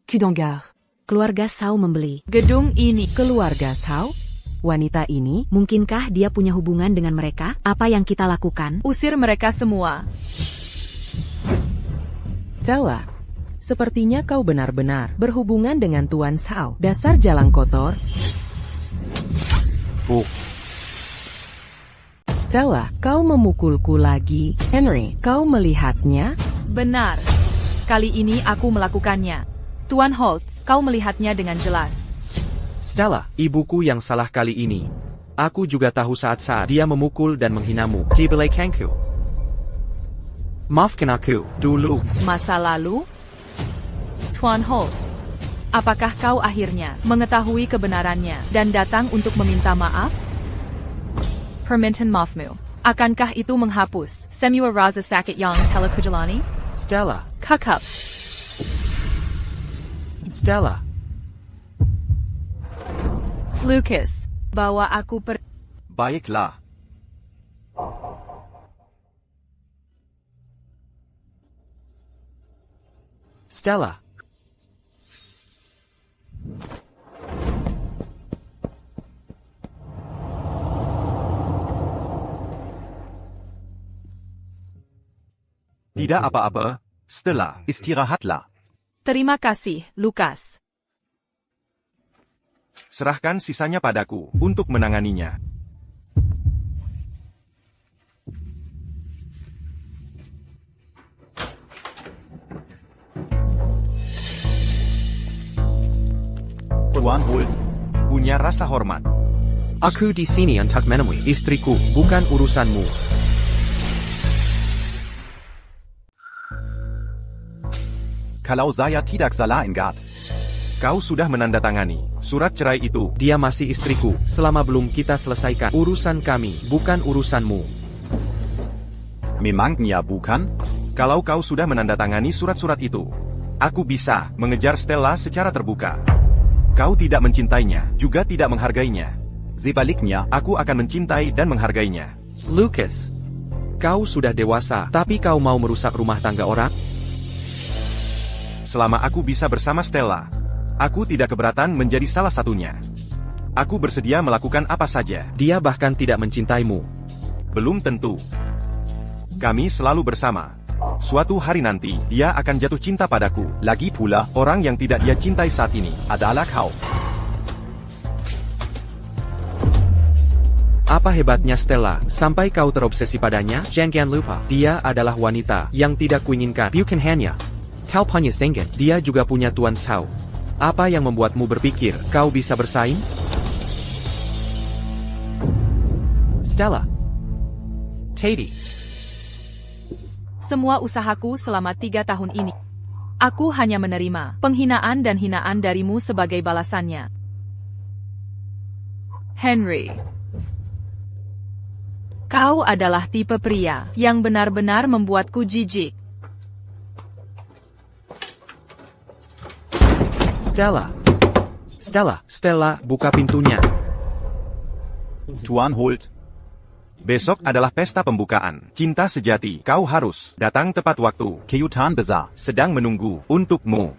Kudongar. Keluarga Sao membeli. Gedung ini. Keluarga Sao? Wanita ini? Mungkinkah dia punya hubungan dengan mereka? Apa yang kita lakukan? Usir mereka semua. Stella, sepertinya kau benar-benar berhubungan dengan Tuan Sao. Dasar jalang kotor. Stella, kau memukulku lagi. Henry, kau melihatnya? Benar. Kali ini aku melakukannya. Tuan Holt, kau melihatnya dengan jelas. Stella, ibuku yang salah kali ini. Aku juga tahu saat-saat dia memukul dan menghinamu. Dibelakangku. Maafkan aku, dulu. Masa lalu? Tuan Holt, apakah kau akhirnya mengetahui kebenarannya dan datang untuk meminta maaf? Permintaan maafmu. Akankah itu menghapus semua rasa sakit yang telah kujalani? Stella. Kakak. Stella. Lucas, bawa aku Baiklah. Stella. Tidak apa-apa, Stella. Istirahatlah. Terima kasih, Lucas. Serahkan sisanya padaku untuk menanganinya. Tuan Holt. Punya rasa hormat. Aku di sini untuk menemui istriku, bukan urusanmu. Kalau saya tidak salah ingat. Kau sudah menandatangani surat cerai itu. Dia masih istriku, selama belum kita selesaikan urusan kami, bukan urusanmu. Memangnya bukan? Kalau kau sudah menandatangani surat-surat itu, aku bisa mengejar Stella secara terbuka. Kau tidak mencintainya, juga tidak menghargainya. Sebaliknya, aku akan mencintai dan menghargainya. Lucas, kau sudah dewasa, tapi kau mau merusak rumah tangga orang? Selama aku bisa bersama Stella, aku tidak keberatan menjadi salah satunya. Aku bersedia melakukan apa saja. Dia bahkan tidak mencintaimu. Belum tentu. Kami selalu bersama. Suatu hari nanti, dia akan jatuh cinta padaku. Lagi pula, orang yang tidak dia cintai saat ini adalah kau. Apa hebatnya Stella, sampai kau terobsesi padanya? Jangan lupa, dia adalah wanita yang tidak kuinginkan. Bukan hanya kau punya senggen, dia juga punya Tuan Sao. Apa yang membuatmu berpikir kau bisa bersaing? Stella. Teddy. Semua usahaku selama 3 tahun ini. Aku hanya menerima penghinaan dan hinaan darimu sebagai balasannya. Henry. Kau adalah tipe pria yang benar-benar membuatku jijik. Stella. Stella, buka pintunya. Tuan Holt. Besok adalah pesta pembukaan. Cinta sejati. Kau harus datang tepat waktu. Kejutan besar sedang menunggu untukmu.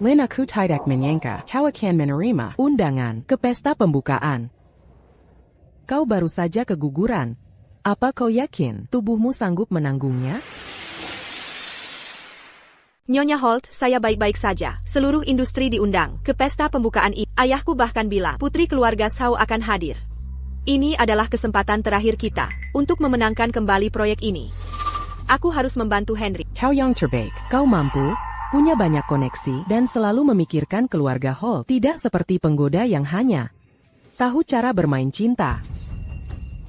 Lin aku tidak menyangka kau akan menerima undangan ke pesta pembukaan. Kau baru saja keguguran. Apa kau yakin tubuhmu sanggup menanggungnya? Nyonya Holt, saya baik-baik saja. Seluruh industri diundang ke pesta pembukaan ini. Ayahku bahkan bilang putri keluarga Sao akan hadir. Ini adalah kesempatan terakhir kita untuk memenangkan kembali proyek ini. Aku harus membantu Henry. Kau yang terbaik. Kau mampu, punya banyak koneksi, dan selalu memikirkan keluarga Holt. Tidak seperti penggoda yang hanya tahu cara bermain cinta.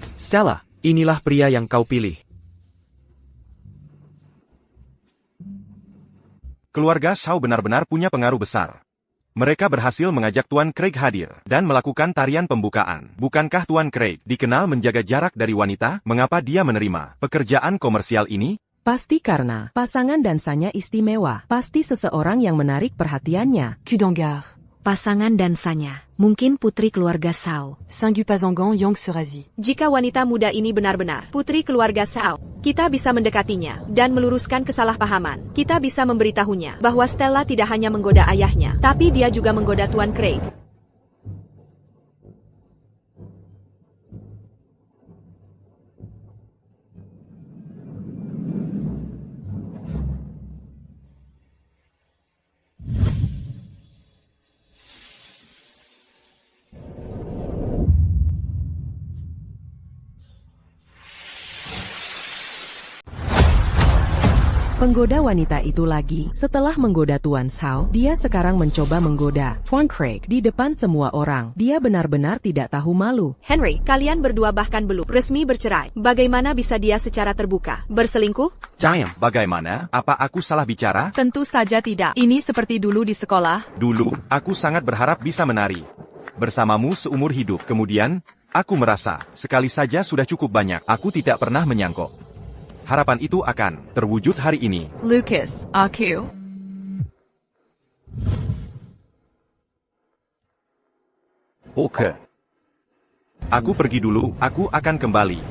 Stella, inilah pria yang kau pilih. Keluarga Sao benar-benar punya pengaruh besar. Mereka berhasil mengajak Tuan Craig hadir dan melakukan tarian pembukaan. Bukankah Tuan Craig dikenal menjaga jarak dari wanita? Mengapa dia menerima pekerjaan komersial ini? Pasti karena pasangan dansanya istimewa. Pasti seseorang yang menarik perhatiannya. Kudengar. pasangan dansanya, mungkin putri keluarga Sao. Saint-Gupazangan Yang Surazi. Jika wanita muda ini benar-benar putri keluarga Sao, kita bisa mendekatinya dan meluruskan kesalahpahaman. Kita bisa memberitahunya bahwa Stella tidak hanya menggoda ayahnya, tapi dia juga menggoda Tuan Craig. Penggoda wanita itu lagi. Setelah menggoda Tuan Sao, dia sekarang mencoba menggoda Tuan Craig di depan semua orang. Dia benar-benar tidak tahu malu. Henry, kalian berdua bahkan belum resmi bercerai. Bagaimana bisa dia secara terbuka berselingkuh? Diam, bagaimana? Apa aku salah bicara? Tentu saja tidak. Ini seperti dulu di sekolah. Dulu, aku sangat berharap bisa menari bersamamu seumur hidup. Kemudian, aku merasa, sekali saja sudah cukup banyak. Aku tidak pernah menyangkut harapan itu akan terwujud hari ini. Lucas, aku. Oke. Aku pergi dulu, aku akan kembali.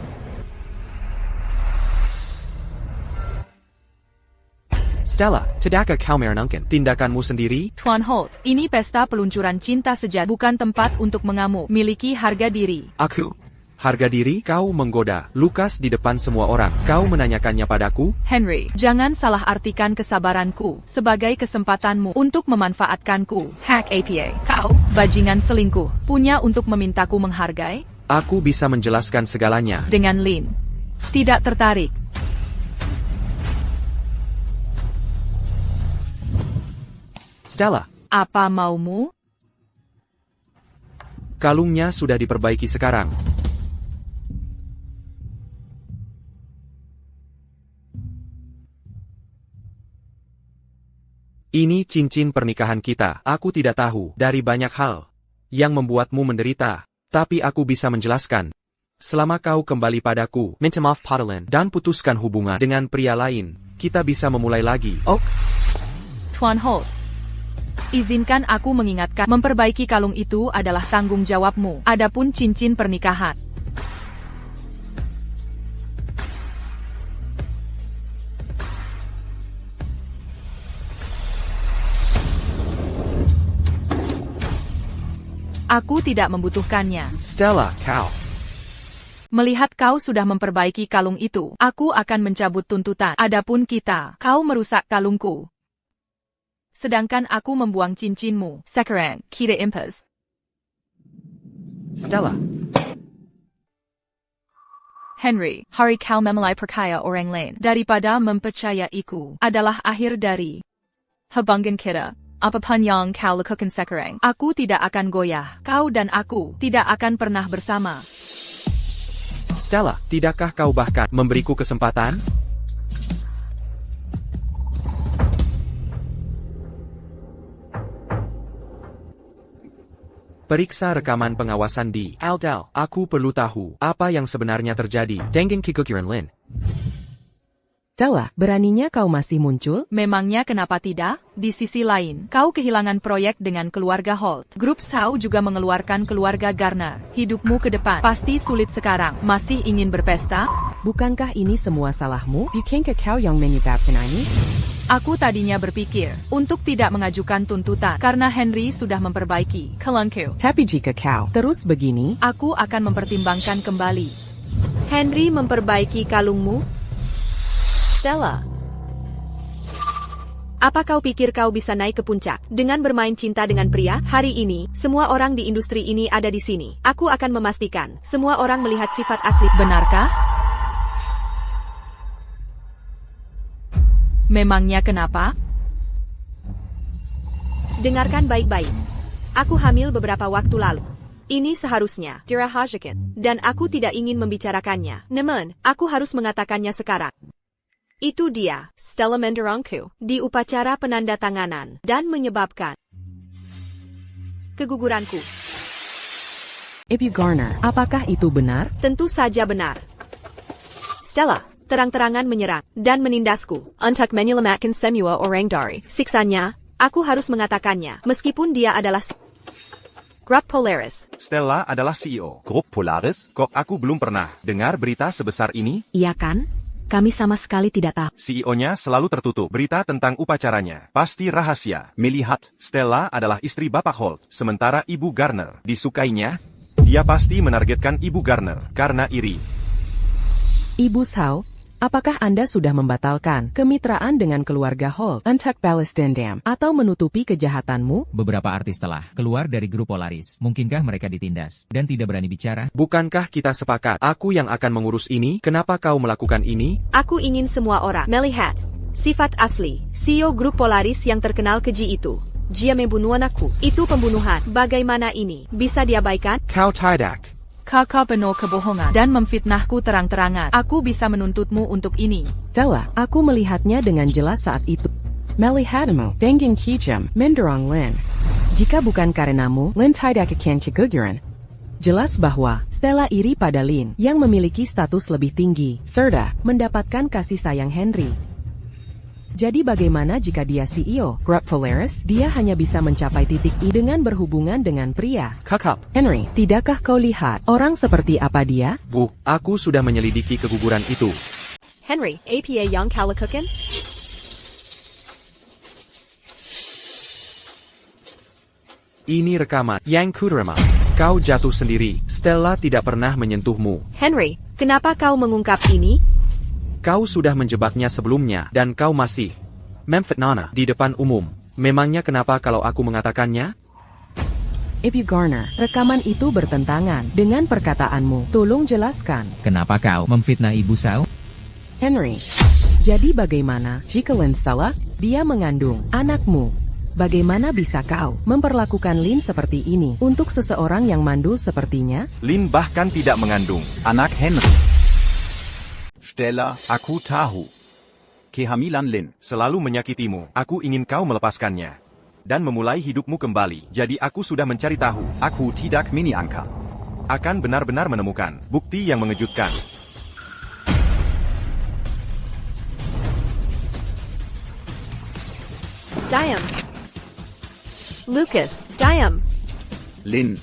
Stella, tidakkah kau merenungkan tindakanmu sendiri? Tuan Holt, ini pesta peluncuran cinta sejati, bukan tempat untuk mengamuk. Miliki harga diri. Aku. Harga diri, kau menggoda Lucas di depan semua orang. Kau menanyakannya padaku? Henry, jangan salah artikan kesabaranku sebagai kesempatanmu untuk memanfaatkanku. Hack APA, kau, bajingan selingkuh, punya untuk memintaku menghargai? Aku bisa menjelaskan segalanya. Dengan Lin. Tidak tertarik. Stella. Apa maumu? Kalungnya sudah diperbaiki sekarang. Ini cincin pernikahan kita. Aku tidak tahu dari banyak hal yang membuatmu menderita, tapi aku bisa menjelaskan. Selama kau kembali padaku, minta maaf Padawan, dan putuskan hubungan dengan pria lain, kita bisa memulai lagi. Oh, Tuan Holt, izinkan aku mengingatkan, memperbaiki kalung itu adalah tanggung jawabmu. Adapun cincin pernikahan, aku tidak membutuhkannya. Stella, kau. Melihat kau sudah memperbaiki kalung itu, aku akan mencabut tuntutan. Adapun kita, kau merusak kalungku. Sedangkan aku membuang cincinmu. Sekarang, kita impas. Stella. Henry, hari kau memulai percaya orang lain daripada mempercayaiku adalah akhir dari hubungan kita. Apapun yang kau lakukan sekarang, aku tidak akan goyah. Kau dan aku tidak akan pernah bersama. Stella, tidakkah kau bahkan memberiku kesempatan? Periksa rekaman pengawasan di Aldal. Aku perlu tahu apa yang sebenarnya terjadi dengan Kikukiran Lin. Stella, beraninya kau masih muncul? Memangnya kenapa tidak? Di sisi lain, kau kehilangan proyek dengan keluarga Holt. Grup Sao juga mengeluarkan keluarga Garner. Hidupmu ke depan pasti sulit sekarang. Masih ingin berpesta? Bukankah ini semua salahmu? Bukankah kau yang menyebabkan ini? Aku tadinya berpikir untuk tidak mengajukan tuntutan karena Henry sudah memperbaiki kalungku. Tapi jika kau terus begini, aku akan mempertimbangkan kembali. Henry memperbaiki kalungmu? Stella, apa kau pikir kau bisa naik ke puncak dengan bermain cinta dengan pria? Hari ini, semua orang di industri ini ada di sini. Aku akan memastikan semua orang melihat sifat asli. Benarkah? Memangnya kenapa? Dengarkan baik-baik. Aku hamil beberapa waktu lalu. Ini seharusnya dirahasakan, dan aku tidak ingin membicarakannya. Namun, aku harus mengatakannya sekarang. Itu dia, Stella Menderangku, di upacara penandatanganan, dan menyebabkan keguguranku. Ibu Garner, apakah itu benar? Tentu saja benar. Stella, terang-terangan menyerang, dan menindasku, untuk menyelamatkan semua orang dari siksanya. Aku harus mengatakannya, meskipun dia adalah Grup Polaris. Stella adalah CEO. Grup Polaris? Kok aku belum pernah dengar berita sebesar ini? Iya kan? Kami sama sekali tidak tahu. CEO-nya selalu tertutup. Berita tentang upacaranya pasti rahasia. Melihat. Stella adalah istri Bapak Holt, sementara Ibu Garner disukainya. Dia pasti menargetkan Ibu Garner karena iri. Ibu Sao, apakah Anda sudah membatalkan kemitraan dengan keluarga Holt untuk balas dendam atau menutupi kejahatanmu? Beberapa artis telah keluar dari grup Polaris. Mungkinkah mereka ditindas dan tidak berani bicara? Bukankah kita sepakat? Aku yang akan mengurus ini. Kenapa kau melakukan ini? Aku ingin semua orang melihat sifat asli CEO grup Polaris yang terkenal keji itu. Dia membunuh anakku. Itu pembunuhan. Bagaimana ini bisa diabaikan? Kau tidak. Kakak penuh kebohongan dan memfitnahku terang-terangan. Aku bisa menuntutmu untuk ini. Stella, aku melihatnya dengan jelas saat itu. Melihatmu dengan kejam mendorong Lin. Jika bukan karenamu, Lin tidak akan keguguran. Jelas bahwa Stella iri pada Lin yang memiliki status lebih tinggi, serta mendapatkan kasih sayang Henry. Jadi bagaimana jika dia CEO Grup Polaris? Dia hanya bisa mencapai titik I dengan berhubungan dengan pria. Kakak. Henry, tidakkah kau lihat orang seperti apa dia? Bu, aku sudah menyelidiki keguguran itu. Henry, apa yang kau lakukan? Ini rekaman yang kuterima. Kau jatuh sendiri. Stella tidak pernah menyentuhmu. Henry, kenapa kau mengungkap ini? Kau sudah menjebaknya sebelumnya, dan kau masih memfitnahnya di depan umum. Memangnya kenapa kalau aku mengatakannya? Ibu Garner, rekaman itu bertentangan dengan perkataanmu. Tolong jelaskan. Kenapa kau memfitnah Ibu Sao? Henry, jadi bagaimana jika Lin salah? Dia mengandung anakmu. Bagaimana bisa kau memperlakukan Lin seperti ini untuk seseorang yang mandul sepertinya? Lin bahkan tidak mengandung anak Henry. Stella, aku tahu. Kehamilan Lin selalu menyakitimu. Aku ingin kau melepaskannya dan memulai hidupmu kembali. Jadi aku sudah mencari tahu. Aku tidak menyangka akan benar-benar menemukan bukti yang mengejutkan. Diam. Lucas, diam. Lin.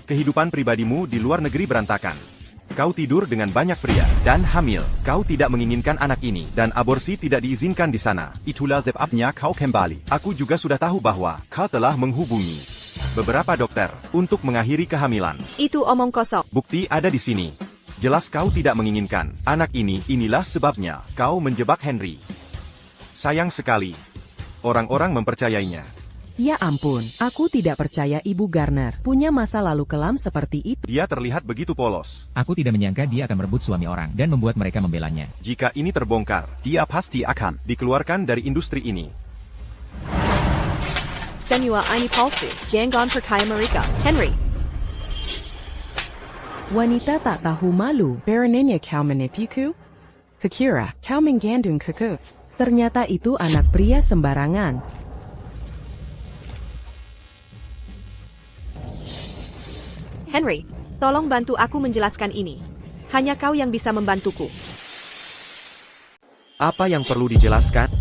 Kehidupan pribadimu di luar negeri berantakan. Kau tidur dengan banyak pria, dan hamil. Kau tidak menginginkan anak ini, dan aborsi tidak diizinkan di sana. Itulah sebabnya kau kembali. Aku juga sudah tahu bahwa kau telah menghubungi beberapa dokter untuk mengakhiri kehamilan. Itu omong kosong. Bukti ada di sini. Jelas kau tidak menginginkan anak ini. Inilah sebabnya kau menjebak Henry. Sayang sekali, orang-orang mempercayainya. Ya ampun, aku tidak percaya Ibu Garner punya masa lalu kelam seperti itu. Dia terlihat begitu polos. Aku tidak menyangka dia akan merebut suami orang dan membuat mereka membelanya. Jika ini terbongkar, dia pasti akan dikeluarkan dari industri ini. Semua ini palsu. Jangan percaya mereka. Henry. Wanita tak tahu malu. Baronnya kau menipuku? Kukira kau menggandung kuku. Ternyata itu anak pria sembarangan. Henry, tolong bantu aku menjelaskan ini. Hanya kau yang bisa membantuku. Apa yang perlu dijelaskan?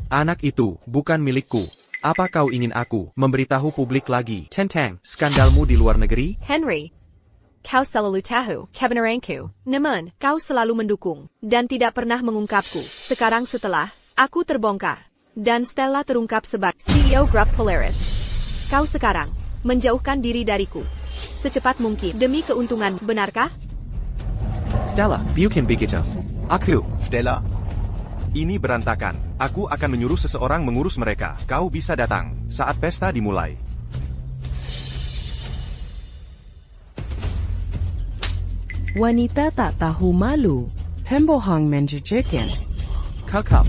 Anak itu bukan milikku. Apa kau ingin aku memberitahu publik lagi tentang skandalmu di luar negeri? Henry, kau selalu tahu kebenaranku. Namun, kau selalu mendukung dan tidak pernah mengungkapku. Sekarang setelah aku terbongkar dan Stella terungkap sebagai CEO Grup Polaris, kau sekarang menjauhkan diri dariku secepat mungkin demi keuntungan, benarkah? Stella, bukan begitu. Aku. Stella. Ini berantakan. Aku akan menyuruh seseorang mengurus mereka. Kau bisa datang saat pesta dimulai. Wanita tak tahu malu. Pembohong menjijikkan. Kakak.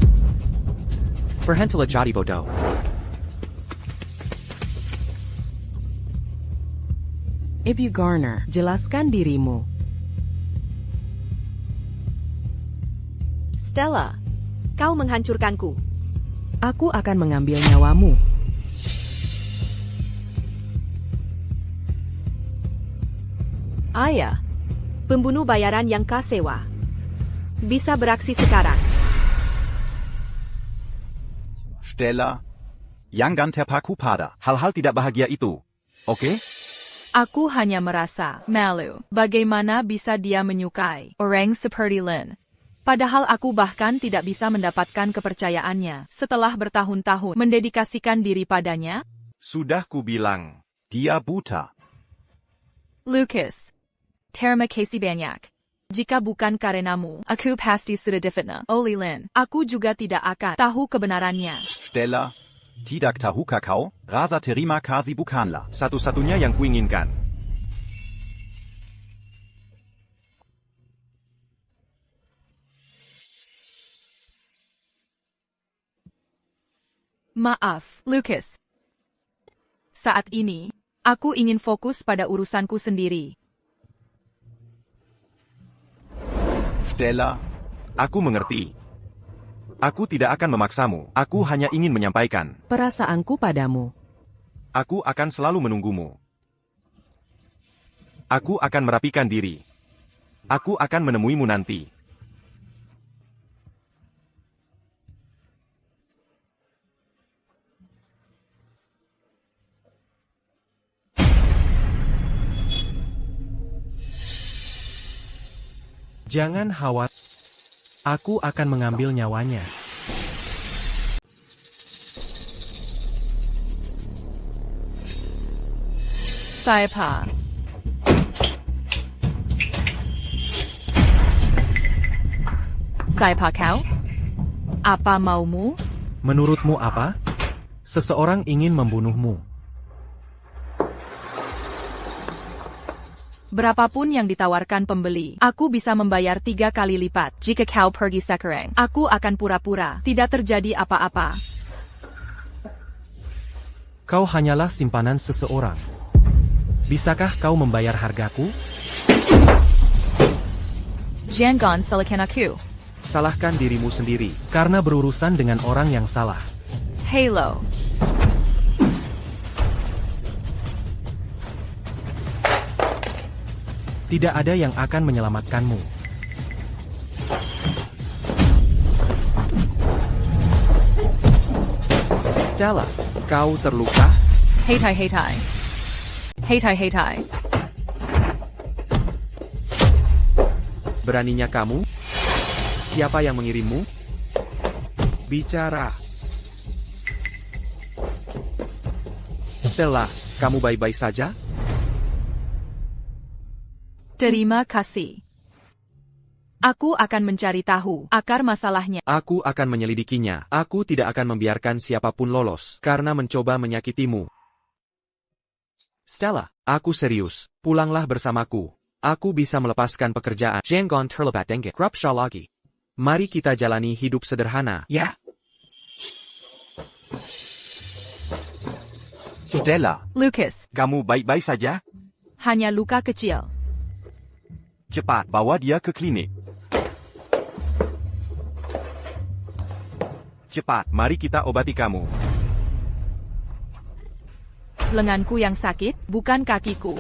Berhentilah jadi bodoh. Ibu Garner, jelaskan dirimu. Stella, kau menghancurkanku. Aku akan mengambil nyawamu. Ayah, pembunuh bayaran yang kau sewa, bisa beraksi sekarang. Stella, jangan terpaku pada hal-hal tidak bahagia itu, oke? Aku hanya merasa malu. Bagaimana bisa dia menyukai orang seperti Lin? Padahal aku bahkan tidak bisa mendapatkan kepercayaannya setelah bertahun-tahun mendedikasikan diri padanya. Sudah kubilang, dia buta. Lucas, terima kasih banyak. Jika bukan karenamu, aku pasti sudah difitnah oleh Lin. Aku juga tidak akan tahu kebenarannya. Stella, tidak tahukah kau? Rasa terima kasih bukanlah satu-satunya yang kuinginkan. Maaf, Lucas. Saat ini, aku ingin fokus pada urusanku sendiri. Stella, aku mengerti. Aku tidak akan memaksamu, aku hanya ingin menyampaikan perasaanku padamu. Aku akan selalu menunggumu. Aku akan merapikan diri. Aku akan menemuimu nanti. Jangan khawatir. Aku akan mengambil nyawanya. Siapa? Siapa kau? Apa maumu? Menurutmu apa? Seseorang ingin membunuhmu. Berapapun yang ditawarkan pembeli, aku bisa membayar 3 kali lipat. Jika kau pergi sekarang, aku akan pura-pura tidak terjadi apa-apa. Kau hanyalah simpanan seseorang. Bisakah kau membayar hargaku? Jangan salahkan aku. Salahkan dirimu sendiri. Karena berurusan dengan orang yang salah. Halo. Tidak ada yang akan menyelamatkanmu. Stella, kau terluka? Heitai, heitai. Heitai, heitai. Beraninya kamu? Siapa yang mengirimmu? Bicara. Stella, kamu baik-baik saja? Terima kasih. Aku akan mencari tahu akar masalahnya. Aku akan menyelidikinya. Aku tidak akan membiarkan siapapun lolos karena mencoba menyakitimu. Stella, aku serius. Pulanglah bersamaku. Aku bisa melepaskan pekerjaan. Jangan terlibat dengan korupsi lagi. Mari kita jalani hidup sederhana, ya? Stella, Lucas, kamu baik-baik saja? hanya luka kecil. Cepat, bawa dia ke klinik. Cepat, mari kita obati kamu. Lenganku yang sakit, bukan kakiku.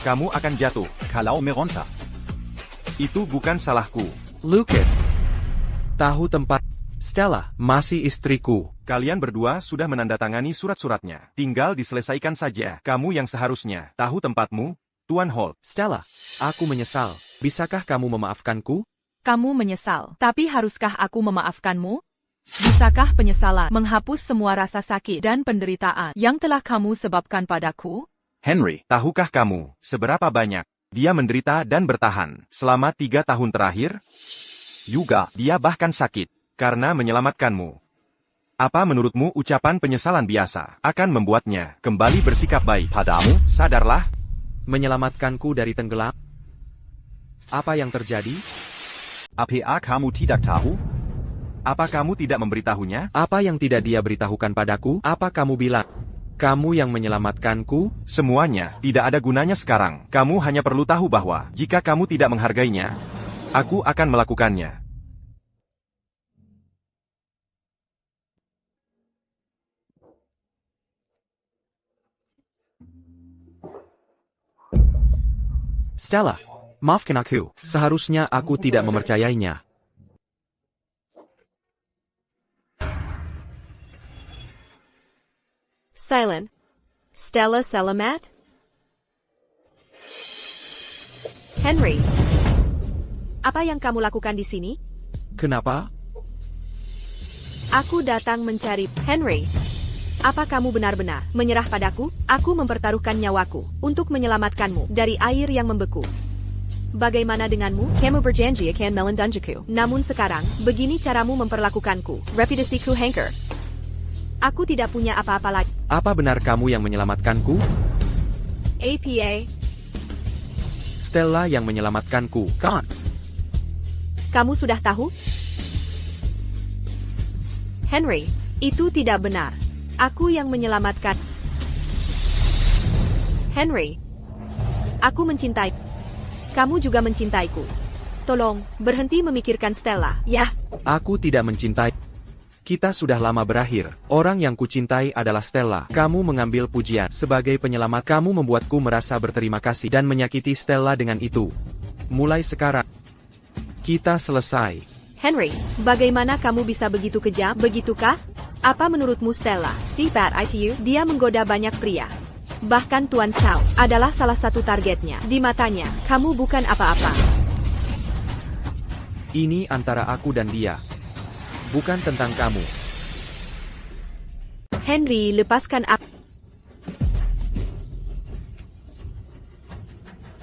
Kamu akan jatuh. kalau meronta. Itu bukan salahku. Lucas, tahu tempat. Stella, masih istriku. Kalian berdua sudah menandatangani surat-suratnya. Tinggal diselesaikan saja. Kamu yang seharusnya tahu tempatmu, Tuan Holt. Stella, aku menyesal. Bisakah kamu memaafkanku? Kamu menyesal, tapi haruskah aku memaafkanmu? Bisakah penyesalan menghapus semua rasa sakit dan penderitaan yang telah kamu sebabkan padaku? Henry, Tahukah kamu seberapa banyak dia menderita dan bertahan selama 3 tahun terakhir? juga, Dia bahkan sakit karena menyelamatkanmu. Apa menurutmu ucapan penyesalan biasa akan membuatnya kembali bersikap baik padamu? Sadarlah. Menyelamatkanku dari tenggelam? Apa yang terjadi? apa kamu tidak tahu? Apa kamu tidak memberitahunya? Apa yang tidak dia beritahukan padaku? Apa kamu bilang? Kamu yang menyelamatkanku? Semuanya tidak ada gunanya sekarang. Kamu hanya perlu tahu bahwa jika kamu tidak menghargainya, aku akan melakukannya. Stella, maafkan aku. Seharusnya aku tidak mempercayainya. Silent. Stella Selamat? Henry, apa yang kamu lakukan di sini? Kenapa? Aku datang mencari Henry. Apa kamu benar-benar menyerah padaku? Aku mempertaruhkan nyawaku untuk menyelamatkanmu dari air yang membeku. Bagaimana denganmu? Kamu berjanji akan melindungiku. Namun sekarang, begini caramu memperlakukanku. Reputasiku hancur. Aku tidak punya apa-apa lagi. Apa benar kamu yang menyelamatkanku? APA, Stella yang menyelamatkanku, kan? kamu sudah tahu? Henry, itu tidak benar. Aku yang menyelamatkan. Henry, aku mencintai. Kamu juga mencintaiku. Tolong, berhenti memikirkan Stella, ya? Aku tidak mencintai. Kita sudah lama berakhir. Orang yang kucintai adalah Stella. Kamu mengambil pujian. Sebagai penyelamat, kamu membuatku merasa berterima kasih dan menyakiti Stella dengan itu. Mulai sekarang, kita selesai. Henry, bagaimana kamu bisa begitu kejam? Begitukah? Apa menurutmu Stella? See bad eye to you? Dia menggoda banyak pria. Bahkan Tuan Sao adalah salah satu targetnya. Di matanya, kamu bukan apa-apa. Ini antara aku dan dia. Bukan tentang kamu. Henry, lepaskan aku.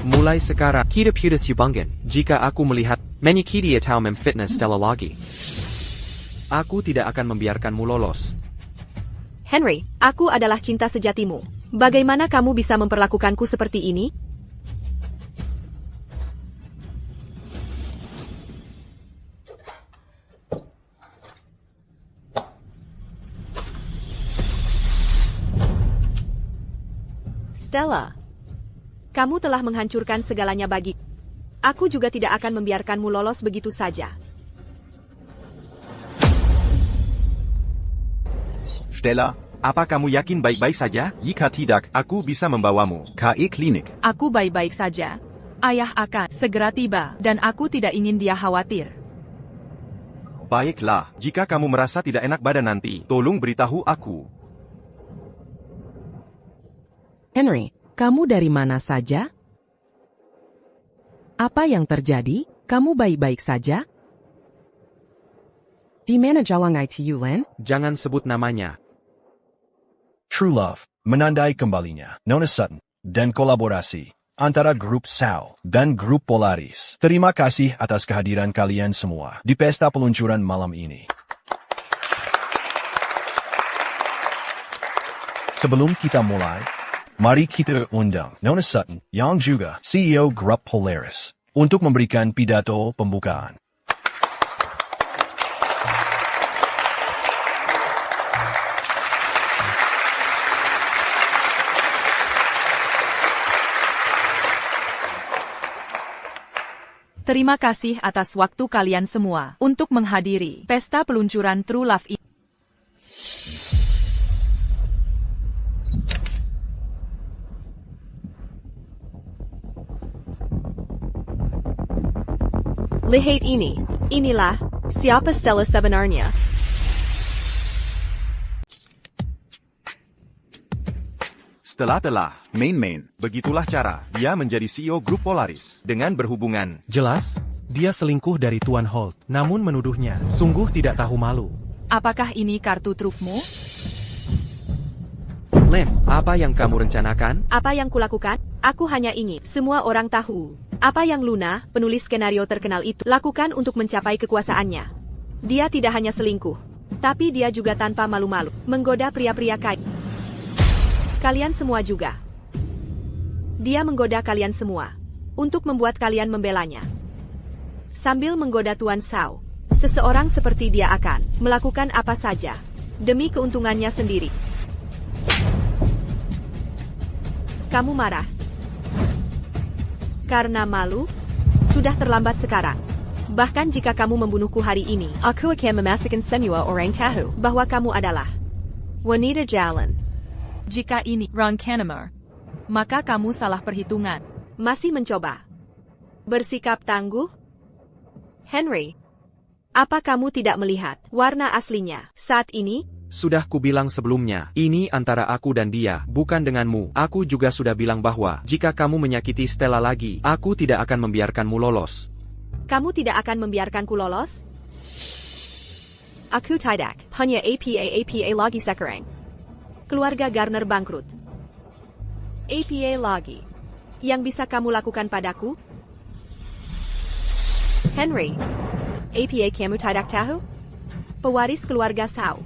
Mulai sekarang, kita putus hubungan. Jika aku melihat menyakiti atau memfitnah Stella lagi, aku tidak akan membiarkanmu lolos. Henry, aku adalah cinta sejatimu. Bagaimana kamu bisa memperlakukanku seperti ini? Stella, kamu telah menghancurkan segalanya bagi. Aku juga tidak akan membiarkanmu lolos begitu saja. Stella, Apa kamu yakin baik-baik saja? jika tidak, Aku bisa membawamu. KE Klinik. Aku baik-baik saja. Ayah akan segera tiba, dan aku tidak ingin dia khawatir. Baiklah, jika kamu merasa tidak enak badan nanti, tolong beritahu aku. Henry, kamu dari mana saja? Apa yang terjadi? Kamu baik-baik saja? Di mana Jawang ITU, Len? Jangan sebut namanya. True Love, menandai kembalinya Nona Sutton, dan kolaborasi antara Grup Sao dan Grup Polaris. Terima kasih atas kehadiran kalian semua di pesta peluncuran malam ini. Sebelum kita mulai, mari kita undang Nona Sutton yang juga CEO Grup Polaris untuk memberikan pidato pembukaan. Terima kasih atas waktu kalian semua untuk menghadiri pesta peluncuran True Love ini. Lihat ini. Inilah siapa Stella sebenarnya. Telah. Main. Begitulah cara dia menjadi CEO Grup Polaris. Dengan berhubungan. Jelas, dia selingkuh dari Tuan Holt, namun menuduhnya sungguh tidak tahu malu. Apakah ini kartu trufmu? Len, apa yang kamu rencanakan? Apa yang kulakukan? Aku hanya ingin semua orang tahu. Apa yang Luna, penulis skenario terkenal itu, lakukan untuk mencapai kekuasaannya. Dia tidak hanya selingkuh, tapi dia juga tanpa malu-malu menggoda pria-pria kaya. Kalian semua juga. Dia menggoda kalian semua untuk membuat kalian membelanya. Sambil menggoda Tuan Sao, seseorang seperti dia akan melakukan apa saja demi keuntungannya sendiri. Kamu marah karena malu? Sudah terlambat sekarang. Bahkan jika kamu membunuhku hari ini, Aku akan memasukkan semua orang tahu bahwa kamu adalah wanita jalan. Jika ini Ron Kanemaru, maka kamu salah perhitungan. Masih mencoba bersikap tangguh? Henry, apa kamu tidak melihat warna aslinya saat ini? Sudah kubilang sebelumnya, ini antara aku dan dia, bukan denganmu. Aku juga sudah bilang bahwa, jika kamu menyakiti Stella lagi, aku tidak akan membiarkanmu lolos. Kamu tidak akan membiarkanku lolos? Aku tidak, hanya APA lagi sekarang. Keluarga Garner bangkrut. APA lagi. Yang bisa kamu lakukan padaku? Henry, APA kamu tidak tahu? Pewaris keluarga Shaw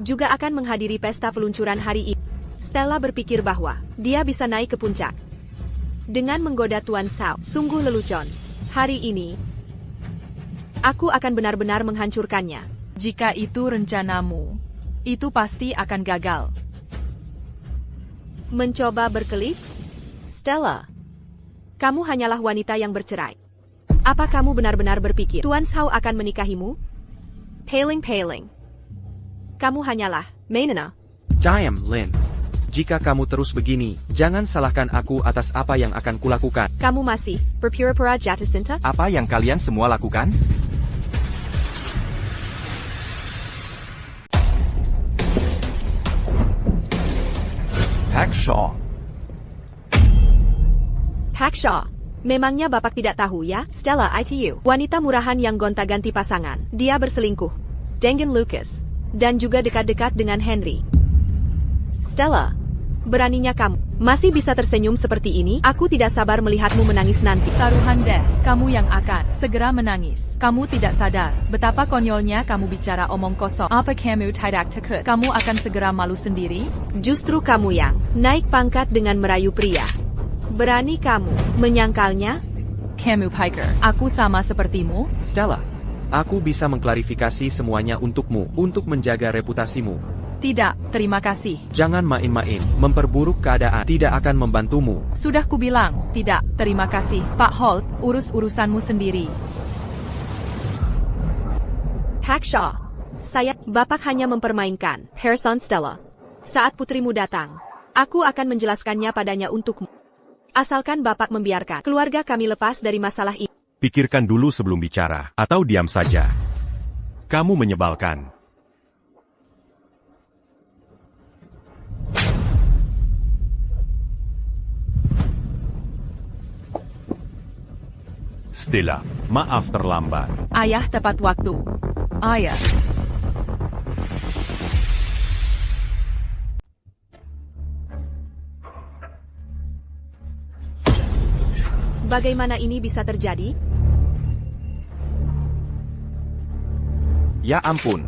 juga akan menghadiri pesta peluncuran hari ini. Stella berpikir bahwa dia bisa naik ke puncak dengan menggoda Tuan Shaw. Sungguh lelucon. Hari ini, aku akan benar-benar menghancurkannya. Jika itu rencanamu, itu pasti akan gagal. Mencoba berkelip? Stella, kamu hanyalah wanita yang bercerai. Apa kamu benar-benar berpikir Tuan Shaw akan menikahimu? Paling. Kamu hanyalah mainana. Diam, Lin. Jika kamu terus begini, jangan salahkan aku atas apa yang akan kulakukan. Kamu masih berpura-pura jatuh cinta? Apa yang kalian semua lakukan? Hackshaw. Hackshaw. Memangnya Bapak tidak tahu ya? Stella ITU, wanita murahan yang gonta-ganti pasangan. Dia berselingkuh dengan Lucas dan juga dekat-dekat dengan Henry. Stella, beraninya kamu masih bisa tersenyum seperti ini? Aku tidak sabar melihatmu menangis nanti. Taruhan deh, kamu yang akan segera menangis. Kamu tidak sadar betapa konyolnya kamu bicara omong kosong. Apa kamu tidak takut? Kamu akan segera malu sendiri? Justru kamu yang naik pangkat dengan merayu pria. Berani kamu menyangkalnya? Kamu Piker, aku sama sepertimu? Stella, aku bisa mengklarifikasi semuanya untukmu, untuk menjaga reputasimu. Tidak, terima kasih. Jangan main-main, memperburuk keadaan tidak akan membantumu. Sudah kubilang, tidak, terima kasih. Pak Holt, urus urusanmu sendiri. Hackshaw, Bapak hanya mempermainkan Harrison Stella. Saat putrimu datang, aku akan menjelaskannya padanya untukmu. Asalkan Bapak membiarkan keluarga kami lepas dari masalah ini. Pikirkan dulu sebelum bicara, atau diam saja. Kamu menyebalkan. Stella, maaf terlambat. Ayah tepat waktu. Ayah. Bagaimana ini bisa terjadi? Ya ampun.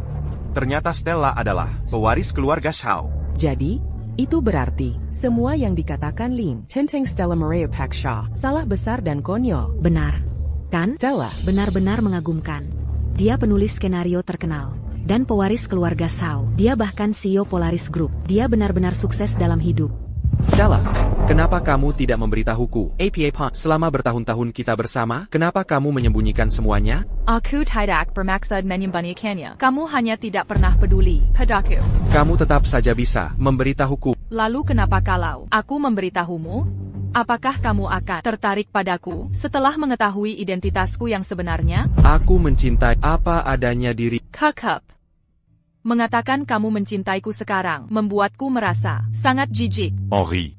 Ternyata Stella adalah pewaris keluarga Shaw. Jadi, itu berarti semua yang dikatakan Lin tentang Stella Maria Hackshaw salah besar dan konyol. Benar. Kan? Stella Benar-benar mengagumkan. Dia penulis skenario terkenal dan pewaris keluarga Shaw. Dia bahkan CEO Polaris Group. Dia benar-benar sukses dalam hidup. Stella, kenapa kamu tidak memberitahuku? APA Pond, selama bertahun-tahun kita bersama, kenapa kamu menyembunyikan semuanya? Aku tidak bermaksud menyembunyikannya. Kamu hanya tidak pernah peduli padaku. Kamu tetap saja bisa memberitahuku. Lalu kenapa kalau aku memberitahumu? Apakah kamu akan tertarik padaku setelah mengetahui identitasku yang sebenarnya? Aku mencintai apa adanya diri. Kakap. Mengatakan kamu mencintaiku sekarang membuatku merasa sangat jijik. Henri.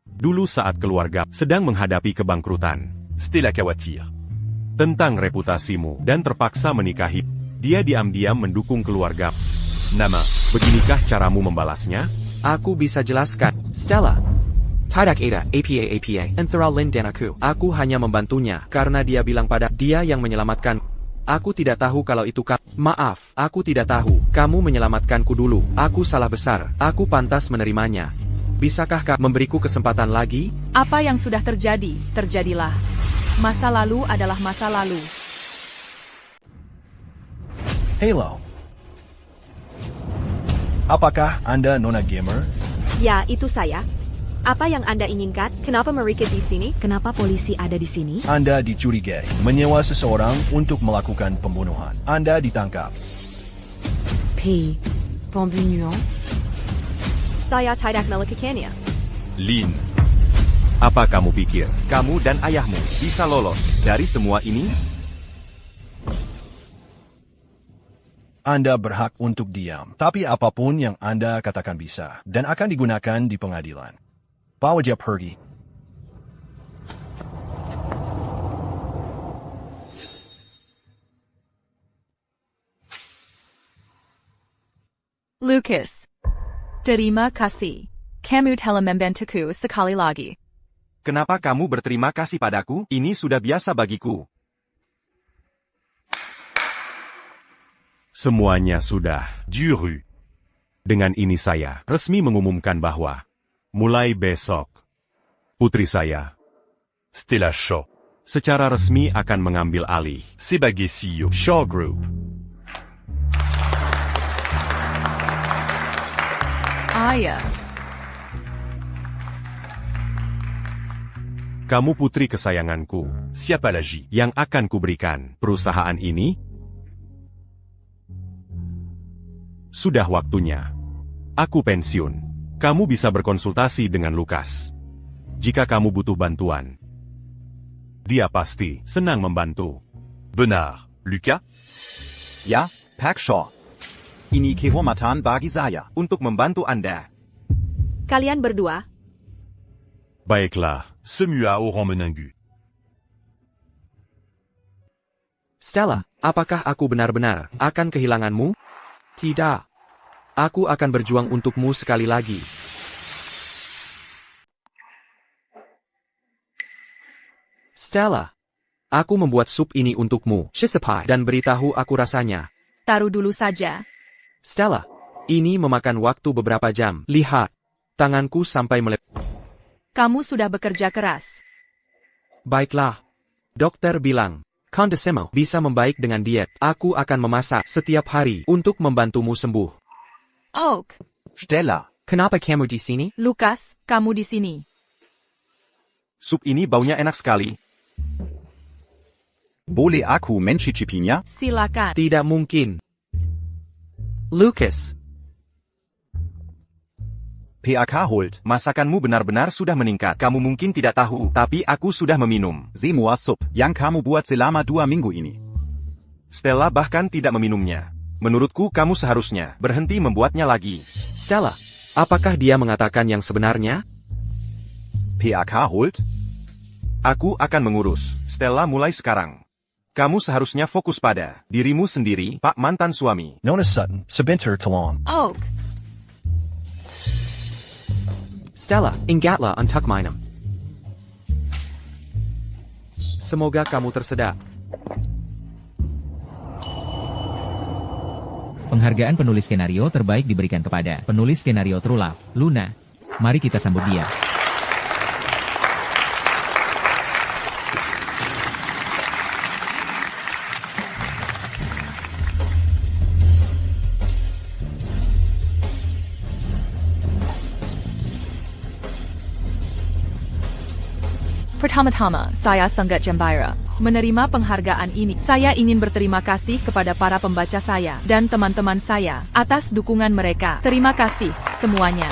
Dulu saat keluarga sedang menghadapi kebangkrutan, Stella khawatir tentang reputasimu dan terpaksa menikahi. Dia diam-diam mendukung keluarga. Nama, beginikah caramu membalasnya? Aku bisa jelaskan. Stella. Tidak ada APA antara Lin dan aku. Aku hanya membantunya karena dia bilang pada dia yang menyelamatkan. Aku tidak tahu kalau itu Maaf, aku tidak tahu. Kamu menyelamatkanku dulu. Aku salah besar. Aku pantas menerimanya. Bisakah kau memberiku kesempatan lagi? Apa yang sudah terjadi, terjadilah. Masa lalu adalah masa lalu. Halo. Apakah Anda Nona Gamer? Ya, itu saya. Apa yang Anda inginkan? Kenapa mereka di sini? Kenapa polisi ada di sini? Anda dicurigai menyewa seseorang untuk melakukan pembunuhan. Anda ditangkap. Pembunuhan? Saya tidak melakukannya. Lin. Apa kamu pikir, kamu dan ayahmu bisa lolos dari semua ini? Anda berhak untuk diam. Tapi apapun yang Anda katakan bisa dan akan digunakan di pengadilan. Bawa dia pergi. Lucas. Terima kasih. Kamu telah membantuku sekali lagi. Kenapa kamu berterima kasih padaku? Ini sudah biasa bagiku. Semuanya sudah. Juru. Dengan ini saya resmi mengumumkan bahwa mulai besok, putri saya, Stella Shaw, secara resmi akan mengambil alih sebagai CEO Shaw Group. Ayah. Kamu putri kesayanganku. Siapa lagi yang akan kuberikan perusahaan ini? Sudah waktunya. Aku pensiun. Kamu bisa berkonsultasi dengan Lucas. Jika kamu butuh bantuan, dia pasti senang membantu. Benar, Lucas? Ya, Pak Shaw. Ini kehormatan bagi saya. Untuk membantu Anda. Kalian berdua, Baiklah, semua orang menunggu. Stella, apakah aku benar-benar akan kehilanganmu? Tidak. Aku akan berjuang untukmu sekali lagi. Stella, aku membuat sup ini untukmu, Shisupai, dan beritahu aku rasanya. Taruh dulu saja. Stella, ini memakan waktu beberapa jam. Lihat, tanganku sampai Kamu sudah bekerja keras. Baiklah. Dokter bilang, Condesimo bisa membaik dengan diet. Aku akan memasak setiap hari untuk membantumu sembuh. Oak. Stella. Kenapa kamu di sini? Lucas, kamu di sini. Sup ini baunya enak sekali. Boleh aku mencicipinya? Silakan. Tidak mungkin. Lucas. PAK Holt. Masakanmu benar-benar sudah meningkat. Kamu mungkin tidak tahu, tapi aku sudah meminum. Semua sup yang kamu buat selama 2 minggu ini. Stella bahkan tidak meminumnya. Menurutku kamu seharusnya berhenti membuatnya lagi. Stella, apakah dia mengatakan yang sebenarnya? PAK Holt? Aku akan mengurus Stella mulai sekarang. Kamu seharusnya fokus pada dirimu sendiri, Pak mantan suami. Nona Sutton, sebentar tolong. Oak. Stella, ingatlah untuk minum. Semoga kamu tersedak. Penghargaan penulis skenario terbaik diberikan kepada penulis skenario True Love, Luna. Mari kita sambut dia. Pertama-tama, saya sangat gembira menerima penghargaan ini. Saya ingin berterima kasih kepada para pembaca saya dan teman-teman saya atas dukungan mereka. Terima kasih semuanya.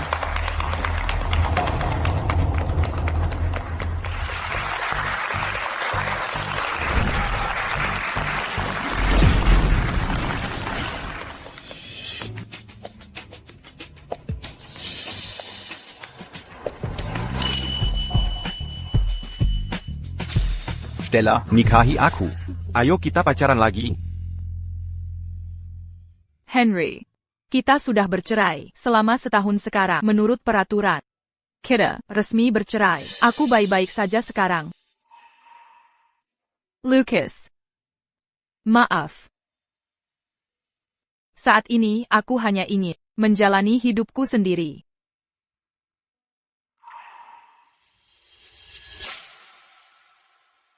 Stella, nikahi aku. Ayo kita pacaran lagi. Henry, kita sudah bercerai selama setahun sekarang menurut peraturan. Kita resmi bercerai. Aku baik-baik saja sekarang. Lucas. Maaf. Saat ini aku hanya ingin menjalani hidupku sendiri.